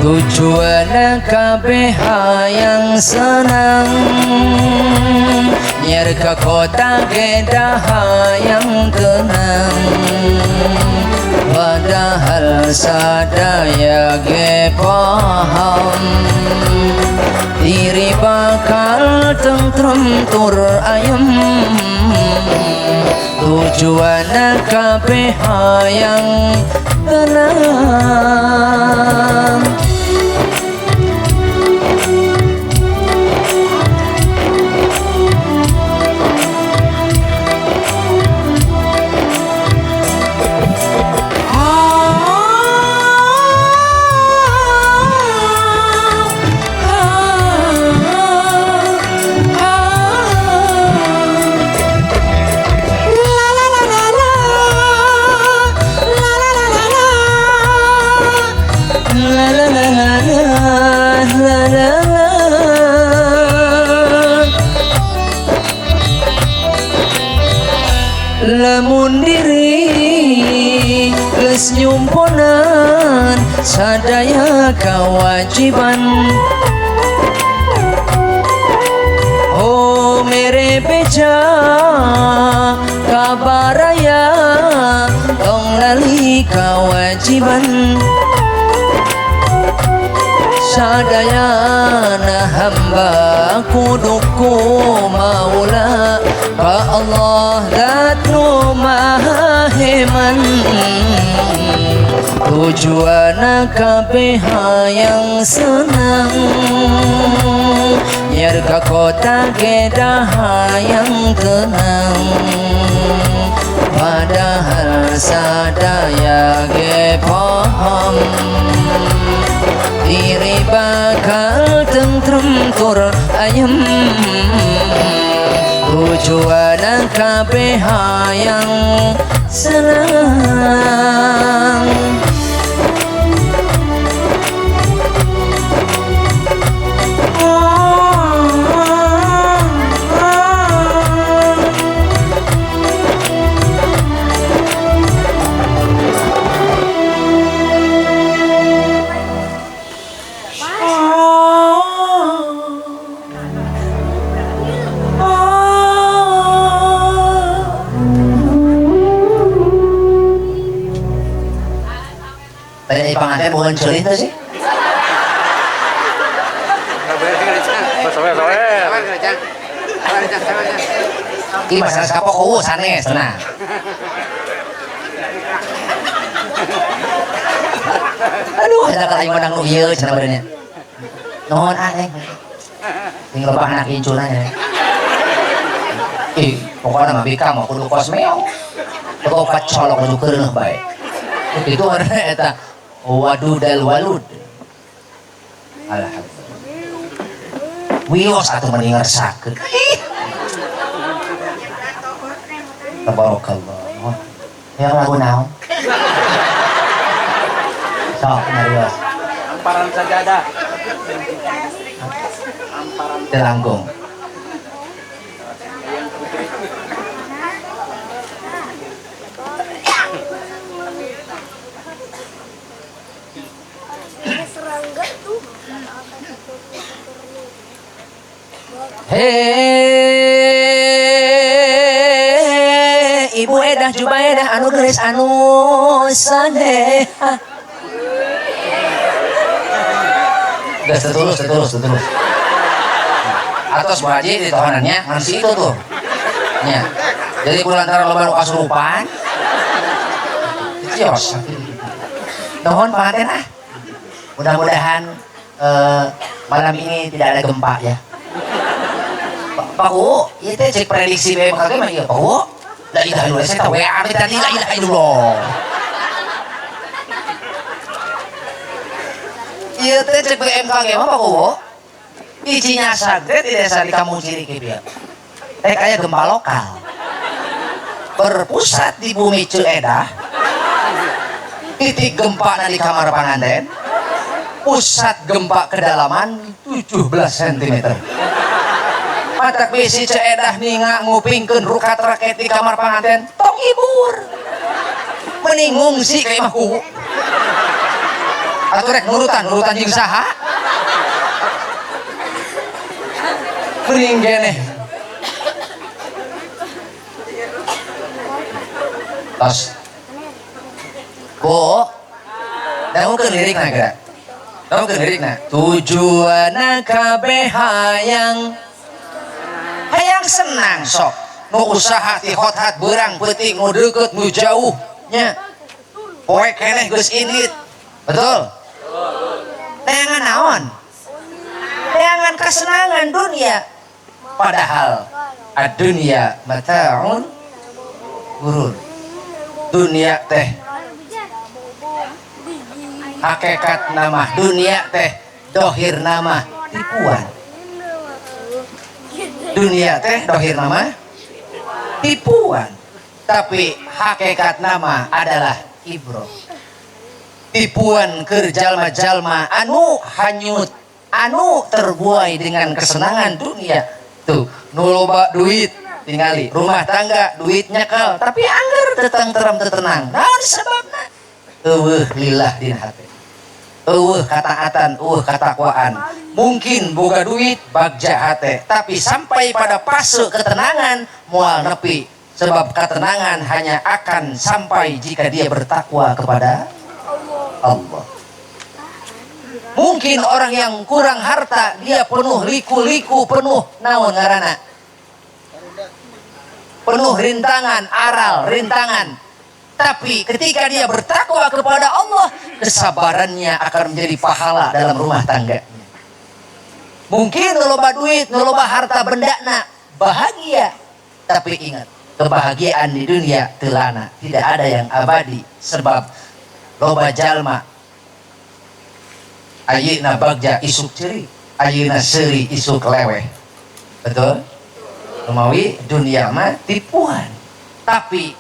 Tujuan kabeh yang senang nyer ke kota gedah yang tenang padahal sadaya ge paham diri bakal tentrem tur ayem tujuan kabeh yang tenang. Lamun diri geus nyumponan sadaya kewajiban oh mere beja kabaraya tong lali kewajiban sadayana hamba kuduku maula ka Allah dat nu maha heman tujuan kabeh yang senang nyer ka kota gedah yang tenang padahal sadaya ge paham diri bakal tentrem tur ayem tujuan kabeh yang senang. Tadi pengantin bukan cerita sih. Jang. Salah. Ini masalah kapok sanes nah. Aduh, ada kalau aing menang nu ieu cenah badannya. Nuhun aneh. Ting loba anak incuna nya. Pokoknya mah bika mah kudu kos meong. Teu pacolok kudu keureuh bae. Itu arena eta wadudal walud. Alhamdulillah. Wios atuh mending ngersakeun. Tabarakallah. Yang lagu naon? Sok narios. Amparan sajadah. Telanggung. Hei, Ibu Edah Jubaedah anu geus anu saneha. Geus terus. Atos Bu Haji di tohanannya ngan si itu tuh. Nya. Jadi kulantara loba nu kasurupan. Cios. Nuhun pangaten ah. Mudah-mudahan malam ini tidak ada gempa ya. Pak U, ieu teh cek prediksi BMKG mah ieu Pak U. La ilaha illallah, saya tahu WA tadi la ilaha illallah. Ieu teh cek BMKG mah Pak U. Hiji nyasag teh di desa di kampung Ciriki bieu. Teh aya gempa lokal. Berpusat di bumi Ciledah. Titik gempa di kamar panganten. Pusat gempa kedalaman 17 cm. Matak bisi Ciledah ninga ngupingkeun rukat raket di kamar panganten tong hibur. Mending ngungsi ka imah kuku. Atuh rek nurutan jeung saha? Mending geneh. Tos. Bu, dangukeun lirikna geura. Tujuanna kabeh hayang senang sok nu usaha ti hothat beurang peuting nu deukeut nu jauh nya poe keneh geus indit betul teangan naon teangan kesenangan dunia padahal ad-dunya mata'un gurur dunia teh hakikat nama dunia teh dohir nama tipuan dunia teh dohir nama tipuan tapi hakikat nama adalah ibro tipuan keur jalma-jalma anu hanyut anu terbuai dengan kesenangan dunia tuh nu loba duit tingali rumah tangga duit nyekal tapi angger tetang teram tetenang naon sebabna eueuh lillah din hate eueuh kataatan eueuh katakwaan mungkin boga duit bagja hate tapi sampai pada fase ketenangan moal nepi sebab ketenangan hanya akan sampai jika dia bertakwa kepada Allah. Mungkin orang yang kurang harta dia penuh liku-liku penuh naon ngaranna penuh rintangan aral rintangan tapi ketika dia bertakwa kepada Allah kesabarannya akan menjadi pahala dalam rumah tangga. Mungkin nu loba duit nu loba harta bendana bahagia tapi ingat kebahagiaan di dunia telana tidak ada yang abadi sebab loba jalma ayeuna bagja isuk ceri ayeuna seuri isuk leweh betul rumawi dunia mah tipuan tapi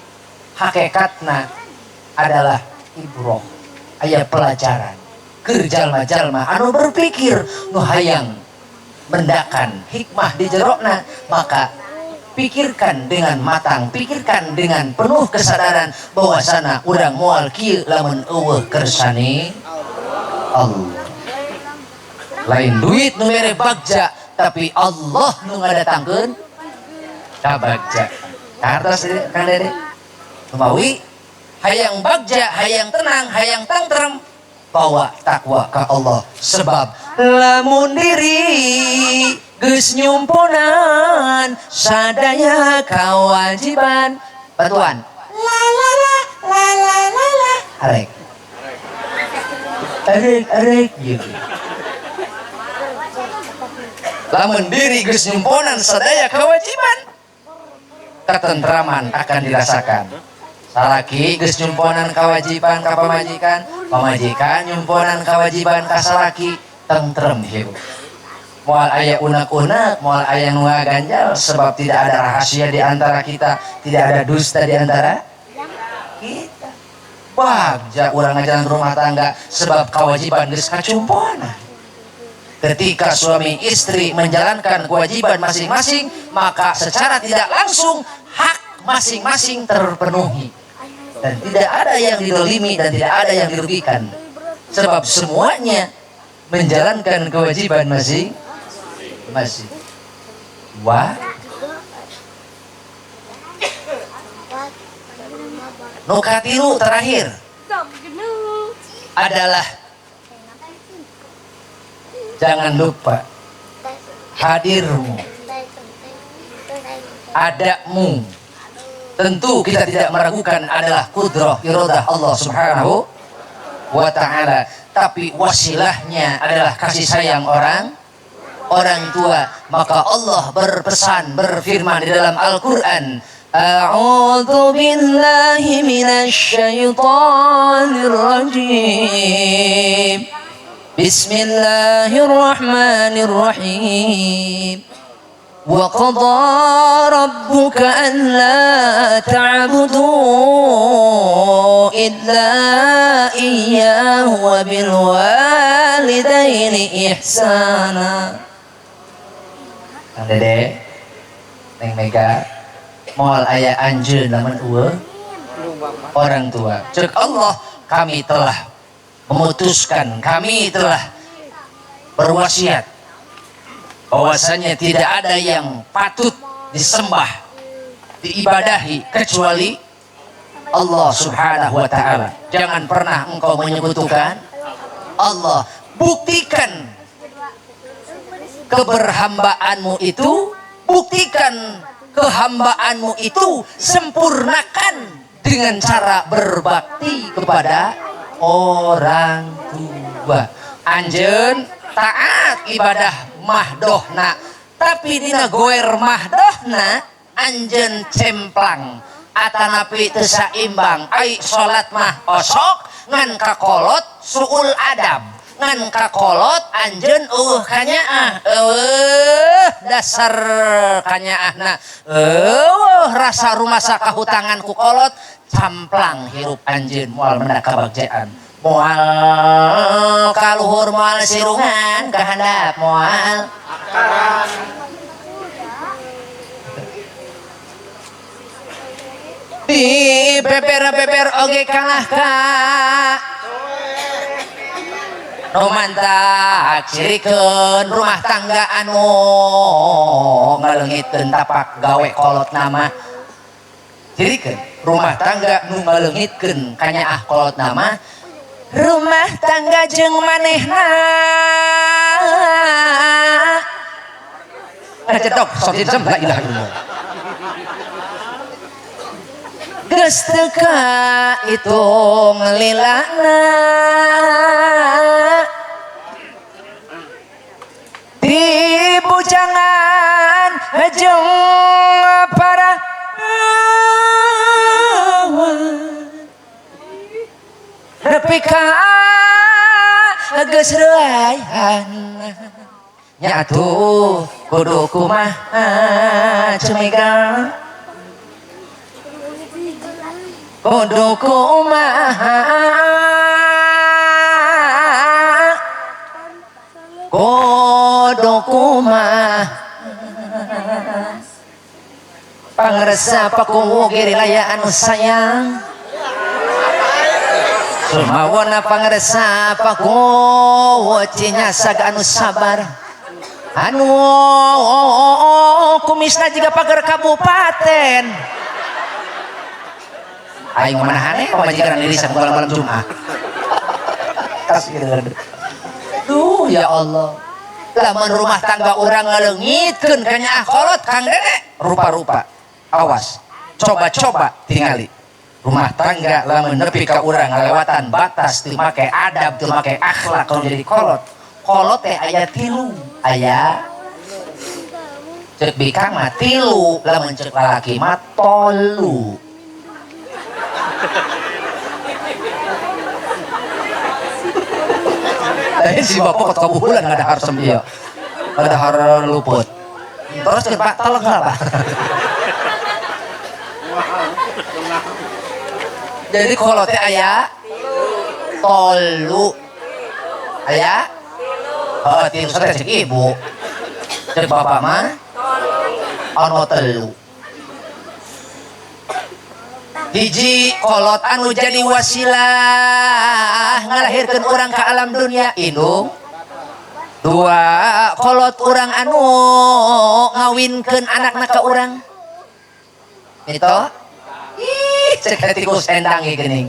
hakikatna adalah ibroh aya pelajaran keur jalma-jalma anu berpikir nu hayang mendakan hikmah di jerokna maka pikirkan dengan matang pikirkan dengan penuh kesadaran bahwasana urang moal kieu lamun eueuh kersani Allah lain duit nu mere bagja tapi Allah nu ngadatangkeun ka bagja kartos Kang Dede Rumawi hayang bagja hayang tenang hayang tentrem bawa takwa ke Allah. Sebab lamun diri geus nyumponan sadaya kewajiban bantuan la la la la la la la arek gitu. Lamun diri geus nyumponan sadaya kewajiban, ketentraman akan dirasakan. Salaki geus nyumponan kewajiban ka pamajikan, pamajikan nyumponan kewajiban ka salaki, tentrem hirup. Moal aya unek-unek, moal aya nu ngaganjal, sebab tidak ada rahasia di antara kita, tidak ada dusta di antara kita. Bagja urang ngajalan rumah tangga sebab kewajiban geus kacumponan. Ketika suami istri menjalankan kewajiban masing-masing, maka secara tidak langsung hak masing-masing terpenuhi. Dan tidak ada yang didolimi dan tidak ada yang dirugikan. Sebab semuanya menjalankan kewajiban masing-masing. Wah. Nukatilu terakhir adalah jangan lupa hadirmu, adamu. Tentu kita tidak meragukan adalah kudrah iradah Allah Subhanahu wa ta'ala, tapi wasilahnya adalah kasih sayang orang tua. Maka Allah berpesan, berfirman di dalam Al-Qur'an, A'udzu billahi minasy syaithanir rajim. Bismillahirrahmanirrahim. Wa qadha rabbuka alla ta'budu illa iyyahu wa bil walidaini ihsana. Kang Dede, Neng Mega, moal aya anjeun lamun eueuh orang tua. Ceuk Allah, kami telah memutuskan, kami telah berwasiat bahwasanya tidak ada yang patut disembah, diibadahi kecuali Allah Subhanahu wa ta'ala. Jangan pernah engkau menyekutukan Allah. Buktikan keberhambaanmu itu, buktikan kehambaanmu itu, sempurnakan dengan cara berbakti kepada orang tua. Anjeun taat ibadah mahdohna, tapi dina goer mahdohna anjeun cemplang atanapi teu saimbang. Ai salat mah osok ngan kakolot suul adab, ngan kakolot anjeun kanyaah dasar kanyaahna rasa rumasa kahutangan ku kolot, camplang hirup anjeun moal mendak kabagjaan, moal kaluhur, moal sirungan kahandap, moal di beber oge kalah ka nu mantak cirikeun rumah tangga anu ngaleungitkeun tapak gawe kolot nama. Cirikeun rumah tangga nu ngaleungitkeun kanyaah kolot nama, rumah tangga jeung manehna cetok sok disem la ilaha illallah. Geus teu ka itu ngelilana di bujangan jeung para nepi ka geus reuayan nya atuh kudu kumaha cemega, kudu kumaha, kudu kumaha, pangresa pakuwu girilaya anu sayang, sumawana pangresa pakuwu cinyasag anu sabar, anu kumisna juga pagar kabupaten. Aing manahaneh pamajikan diri sa malam Jumat. kasih. Duh ya Allah, lamun rumah tangga orang ngalengitkeun kanya kolot Kang Dede rupa-rupa. Awas, coba-coba tingali rumah tangga lamun nepi ka urang ngalewatan batas teu make adab, teu make akhlak kalau jadi kolot. Kolot teh aya 3, aya cek bikang mah 3, lamun cek lalaki mah 3. Si bapak kot kabuhulan nggak ada harus dia, nggak ada harus luput. Terus cek Pak tolong nggak Pak? Jadi kalau teh aya 3, aya oh 3 saya cek ibu, cek bapak mah ono 3. Hiji kolot anu jadi wasilah ngalahirkeun urang ka alam dunia indung. 2 kolot urang anu ngawinkeun anakna ka urang. Itu ih cek tikus endang geuning.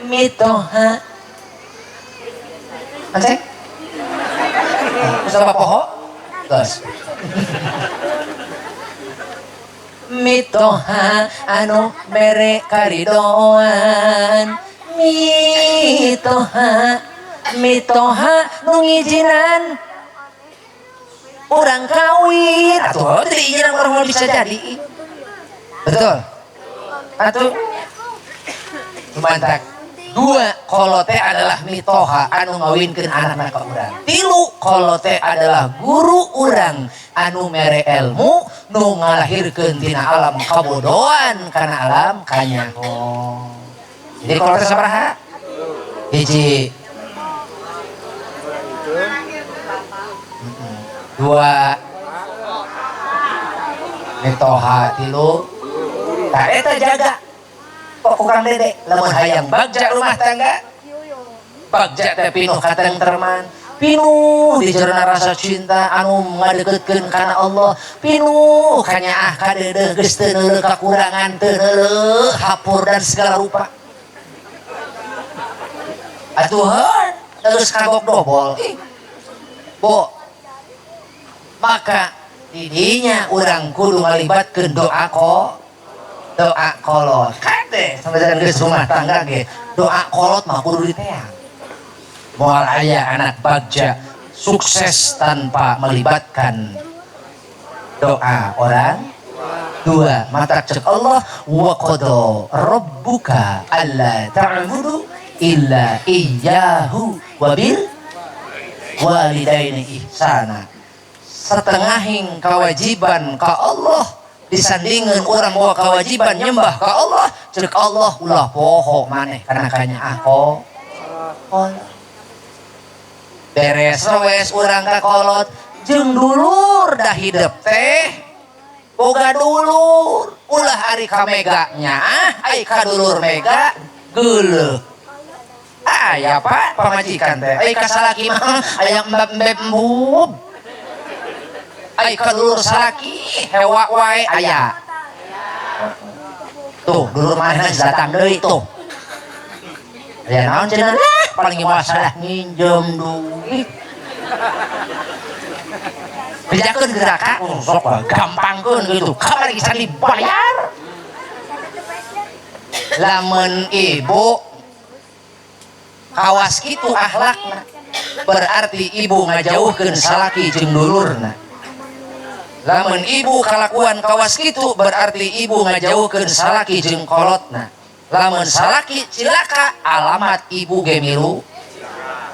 Mitoha Acek Usah poho terus mitoha anu mere karidoan, mitoha nu ngijinan orang kawin atuh teu diijinan orang mau bisa jadi. Betul atuh mantak. 2 kolote adalah mitoha anu ngawinkeun anakna ka urang. 3 kolote adalah guru urang anu mere ilmu nu ngalahirkeun tina alam kabodohan kana alam kanyaho. Jadi kolote sabaraha? Hiji 2 mitoha 3 tak eta jaga kok Kang Dede lamun hayang bagja rumah tangga, bagja teh pinuh katengtreman, pinuh di jerona rasa cinta anu ngadeukeutkeun kana Allah, pinuh kanyaah kadeudeung geus teu neuleuk kakurangan, teu neuleuk hapur dan segala rupa. Atuhan geus kagok dobol. Bo maka didinya urang kudu ngalibatkeun doa kolot kade sampai dengan geus rumah tangga ge doa kolot mah kudu diteang. Moal aya anak bagja sukses tanpa melibatkan doa orang. 2 mata cek Allah wa qada rabbuka alla ta'budu illa iyyahu wa bil walidaini ihsana. Setengahing kewajiban ka Allah disandingin orang bawa kewajiban nyembah ke Allah, cek Allah ulah poho maneh karena kanya aku beres wes urang ka kolot jeung dulur dah hidup teh boga dulur ulah ari ka meganya ai ka dulur mega geuleuh aya Pak pamajikan teh ai ka salaki mah aya mbab-mbab ai kadulur salaki hewa wae aya tuh dulur manehna datang deui tuh aya naon cenah paling masalah nginjem duit bejakeun geraka sok gampangkeun gitu kabar bisa dibayar. Lamun ibu kawas kitu akhlakna berarti ibu ngajauhkeun salaki jeung dulurna. Lamun ibu kalakuan kawas kitu berarti ibu ngajauhkeun salaki jeung kolotna. Lamun salaki cilaka alamat ibu ge milu.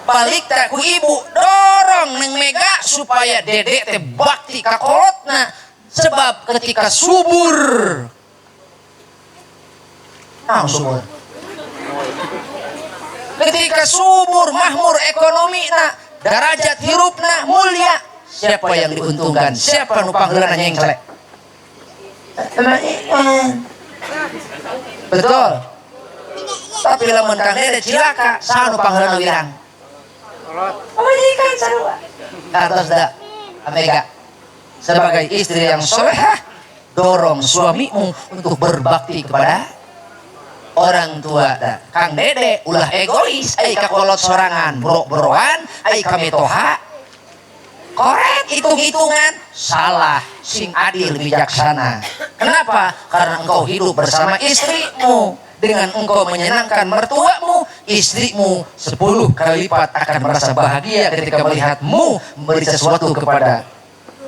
Balik teh ku ibu dorong neng mega supaya dede teh bakti ka kolotna sebab ketika subur. Nah, subur. Ketika subur mahmur ekonomina, derajat hirupna mulia, siapa yang diuntungkan? Siapa nu pangheulana yang celek? Betul. Tapi lamun Kang Dede cilaka, saha nu pangheulana wirang? Majikan sarua. Atas da Amega sebagai istri yang solehah, dorong suamimu untuk berbakti kepada orang tua dah. Kang Dede ulah egois, ai kakolot sorangan, brok-brokan, ai kametoha. Korek hitung-hitungan, salah, sing adil bijaksana. Kenapa? Karena engkau hidup bersama istrimu. Dengan engkau menyenangkan mertuamu, istrimu 10 kali lipat akan merasa bahagia ketika melihatmu memberi sesuatu kepada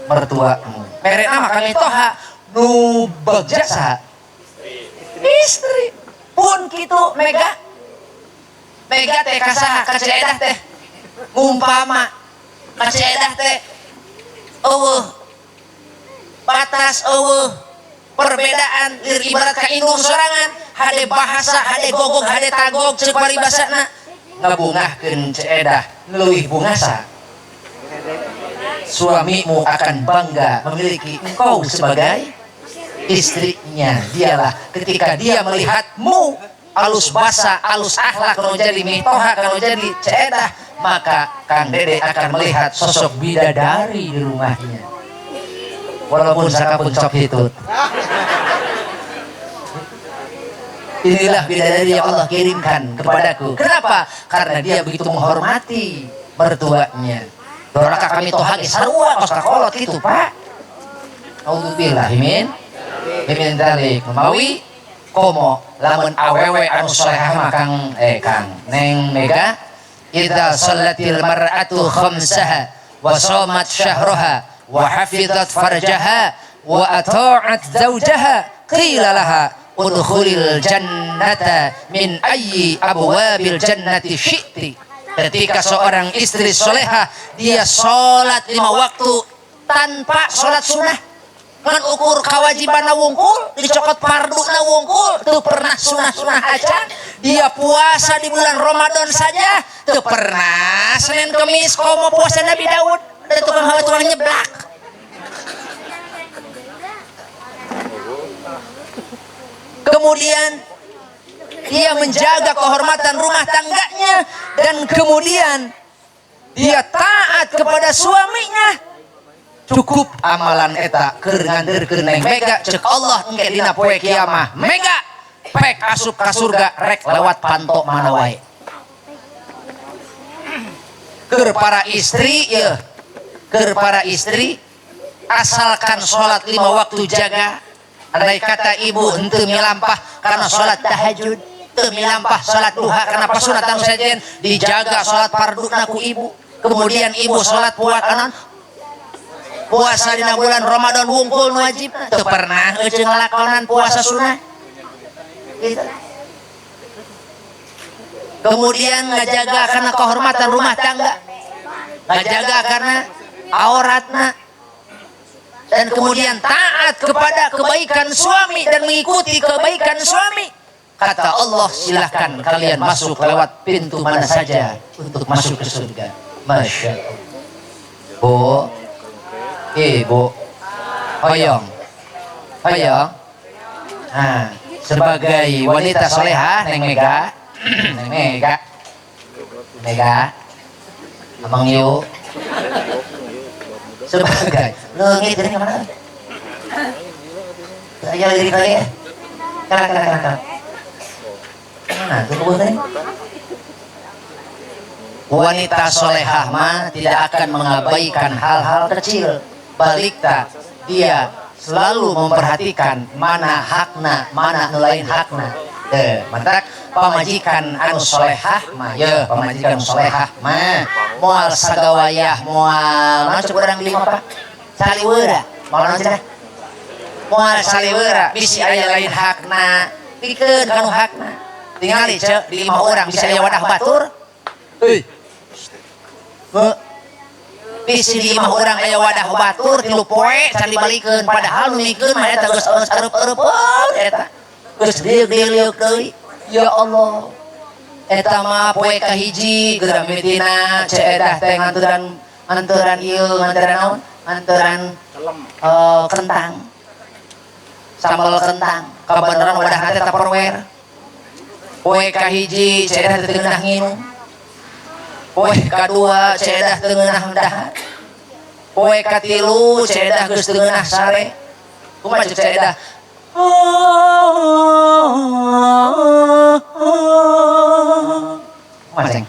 mertuamu. Mere nama kami toha nu begjasa istri pun gitu mega teh kasaha kaceedah teh umpama kaceedah teh batas perbedaan ibarat ka indung sorangan hade bahasa hade gogog hade tagog ceuk paribasana ngabungahkeun ceedah leuwih bungasa. Suamimu akan bangga memiliki engkau sebagai istrinya. Dialah ketika dia melihatmu alus basa alus akhlak kalau jadi mitoha kalau jadi ceedah, maka Kang Dede akan melihat sosok bidadari di rumahnya walaupun sakapun sok hitut. Inilah bidadari yang Allah kirimkan kepadaku. Kenapa? Karena dia begitu menghormati mertuanya. Doraka kami toha ge sarua kos kakolot kitu Pak. Auzubillah min dalik memawi komo lamun awewe anu salehah mah Kang Neng Mega idza shallatil mar'atu khamsaha wa shamat syahraha wa hafizat farjaha wa ata'at zawjaha qila laha udkhulil jannata min ayyi abwabil jannati syi'ti. Ketika seorang istri solehah dia sholat 5 waktu tanpa sholat sunnah, ngan ukur kewajiban wungkul dicokot pardu na wungkul tuh pernah sunnah acan. Dia puasa di bulan Ramadan saja tuh pernah Senin Kemis komo puasa Nabi Daud dan tukang nyeblak. Kemudian dia menjaga kehormatan rumah tangganya dan kemudian dia taat kepada suaminya. Cukup amalan eta keur ngandeurkeun Neng Mega ceuk Allah engke dina poe kiamah Mega pek asup ka surga rek lewat panto mana wae. Keur para istri ya, keur para istri asalkan salat 5 waktu jaga. Andai kata ibu henteu milampah karena salat tahajud, teu milampah salat duha karena pasunatan sajen, dijaga salat farduna ku ibu. Kemudian ibu salat puasa dina bulan Ramadan wungkul nu wajib, teu pernah euceung ngalakonan puasa sunah. Gitu. Kemudian ngajaga karena kehormatan rumah tangga, ngajaga karena auratna, dan kemudian taat kepada kebaikan suami dan mengikuti kebaikan suami. Kata Allah, silahkan kalian masuk lewat pintu mana saja untuk masuk ke surga. Masya Allah. Bu, ibu, hoyong. Nah, sebagai wanita solehah, Neng Mega, Abang Yu, sebagai leungit dari mana? Saya dari kali ya. Kala. Nah, tunggu tadi. Wanita solehah mah tidak akan mengabaikan hal-hal kecil. Balikta dia selalu memperhatikan mana hakna, mana nulain hakna. Mantak pamajikan anu solehah mah, ya pamajikan solehah mah moal sagawayah moal mana coba orang lima Pak saliweura moal naon moal saliweura bisi aya lain hakna pikeun kanu hakna tingali ceu di 5 orang bisa aya wadah batur bisi di 5 orang aya wadah batur 3 poe can dibalikeun padahal nu mikeun mah eta geus areup-areup eta geus dieup-dieup deui. Ya Allah, eta mah poe kahiji geura mitina ceedah teh nganturan ieu nganturan naon? Nganturan kentang. Sambal kentang. Kabeneran wadah teh Tupperware. Poe kahiji ceedah teh geunah nginum. Poe kadua ceedah teu geunah dahar. Poe katilu ceedah geus teu geunah sare. Kumaha ceedah? Masing.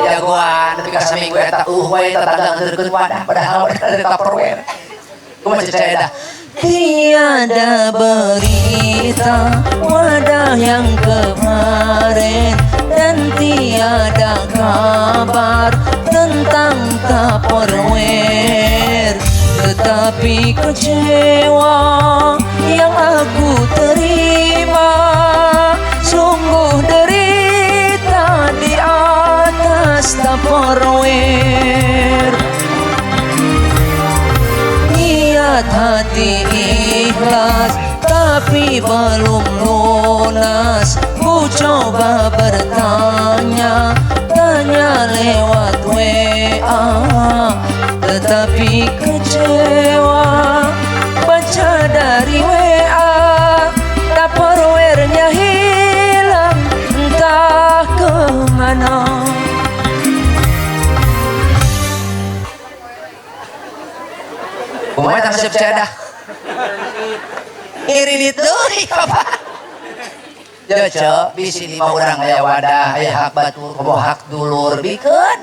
Jagoan tapi ka saminggu eta we tetangga ngeurekeun wadah padahal wadah dari Tupperware. Kumaha cerita dah? Tiada berita wadah yang kemarin dan tiada kabar tentang Tupperware. Tetapi kecewa yang aku terima sungguh derita di atas Tupperware. Niat hati ikhlas tapi belum lunas. Ku coba bertanya, tanya lewat WA, tetapi kecewa. Baca dari WA, Tupperware-nya hilang entah kemana. Kumaha eta nasib cerita dah? Irit deui apa? Joco bisi 5 urang aya wadah, aya hak batur, kumaha hak dulur bikeun.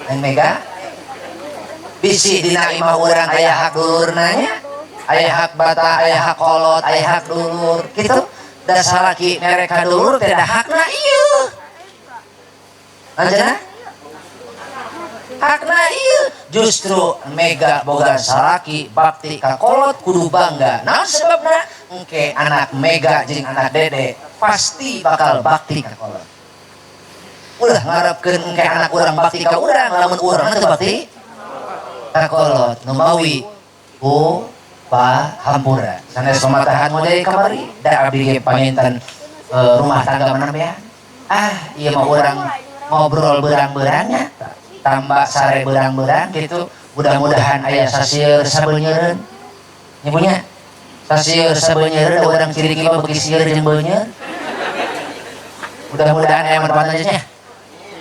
Neng Mega bisi dina 5 urang aya hak dulurna nya, aya hak bata, aya hak kolot, aya hak dulur kitu. Da salaki mereka dulur teh da hakna ieu. Anjeunna hakna ieu. Justru Mega boga salaki bakti ka kolot kudu bangga. Naon sebabna? Engke anak Mega jeung anak Dede pasti bakal bakti ka kolot. Ulah ngarepkeun engke anak urang bakti ka urang, lamun urang teu bakti ka kolot. Nu mawi ku pa hampura. Sanes pamatahan model kamari da abdi ge panginten rumah tangga menambean. Ah, ieu mah urang ngobrol beurang-beurangnya. Tambah sare berang-berang gitu. Mudah-mudahan aya sasieun sabeunyeun. Nyebunya sasieun sabeunyeun da urang ciri kieu beuki sieun jeung beunyeun. Mudah-mudahan aya manfaatna nya.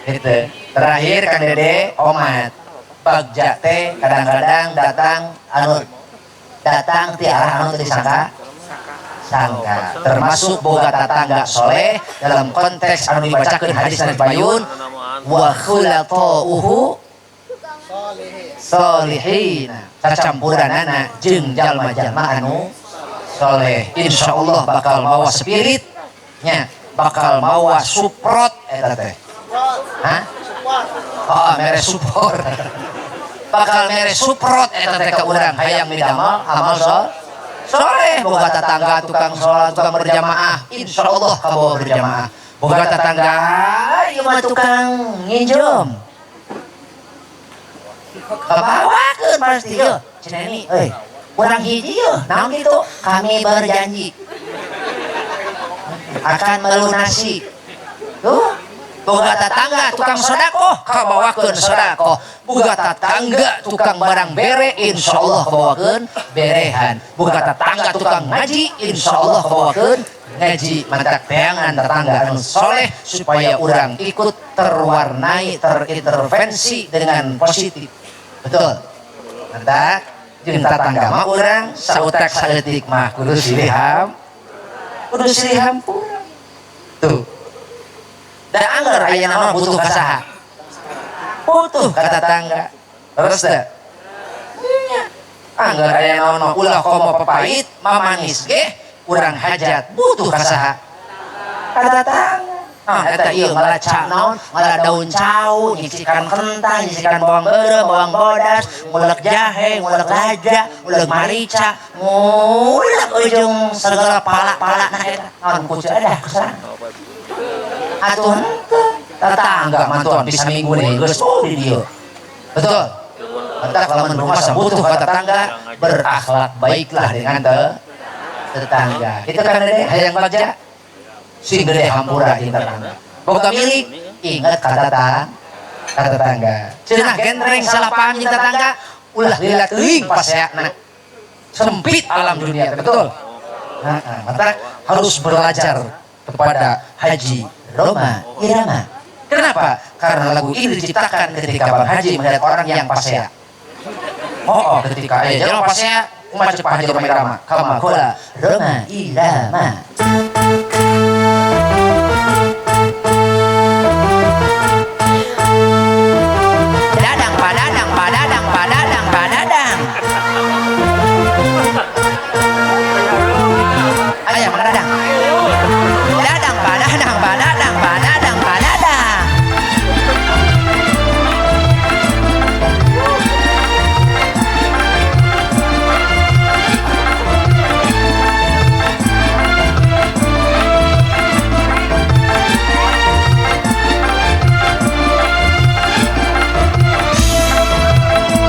Gitu. Terakhir Kang Dede omat. Bagja teh kadang-kadang datang ti arah anu teu disangka sangka. Termasuk boga tatangga soleh dalam konteks anu dibacakeun hadis Nabi Bayun wa khulatauhu sholihin, cacampuranana jeung jalma-jalma anu soleh. Insyaallah bakal mawa spiritnya, bakal mawa support eta teh. Hah? Oh, mere support. Bakal mere support eta teh ka urang hayang midamel amal soleh. Boga tatangga tukang sholat, tukang berjamaah, insyaallah kabawa berjamaah. Boga tetangga ieu mah tukang nginjem. Kabawakeun pasti yeuh. Cenah ini euy, urang hiji yeuh. Naon kitu? Kami berjanji akan melunasi. Tuh, boga tetangga tukang sedekah, kabawakeun sedekah. Boga tetangga tukang barang bere, insyaallah kabawakeun berehan. Boga tetangga tukang ngaji, insyaallah kabawakeun ngaji. Mantak teangan tetangga anu soleh supaya urang ikut terwarnai, terintervensi dengan positif. Betul. Mantak jeung tetangga mah urang sautek saeutik mah kudu siliham. Kudu siliham pura. Tuh. Da anggar aya nama butuh ka saha? Butuh ka tetangga. Terus teh. Anggar aya nama ulah komo papait mamangis ge urang hajat butuh ka saha? Ka tetangga. Nah, eta ieu ngalaca naon? Ngala daun cau, nyicikan kentang, nyicikan bawang beureuh, bawang bodas, ngulek jahe, ngulek laja, ngulek marica, ngulek ujung segala pala-pala na eta. Naon kucu ada kesana. Atuh tetangga mantuan bisa minggu deui geus di dieu. Betul. Entah kalau rumah butuh kata tetangga, berakhlak baiklah dengan tetangga. Itu kan deh hayang baca. Sing gede hampura di tetangga. Boga milik, ingat kata tetangga. Cenah genreng salah paham di tetangga, ulah lila teuing paseakna. Sempit alam dunia, betul. Maka harus belajar kepada Haji Roma Irama. Kenapa? Karena lagu ini diciptakan ketika Bang Haji melihat orang yang pasea. Ketika jalan pasea, umat cepat Haji Roma Irama. Kama kola Roma Irama. Padadang, padadang, padadang, padadang, padadang. Ayah padadang. Padadang, padadang, padadang, padadang, padadang.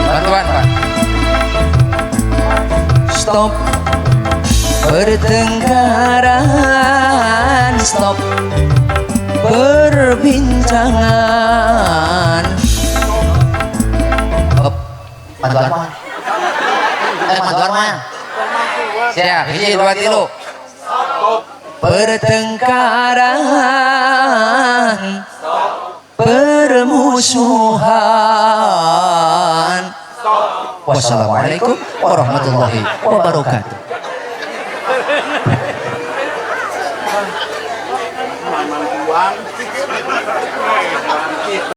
Bantuan, Pak. Stop pertengkaran, stop perbincangan. Bantuan mana? Bantuan mana? Siap, hiji dua tilu. Pertengkaran, permusuhan. Wassalamualaikum warahmatullahi wabarakatuh.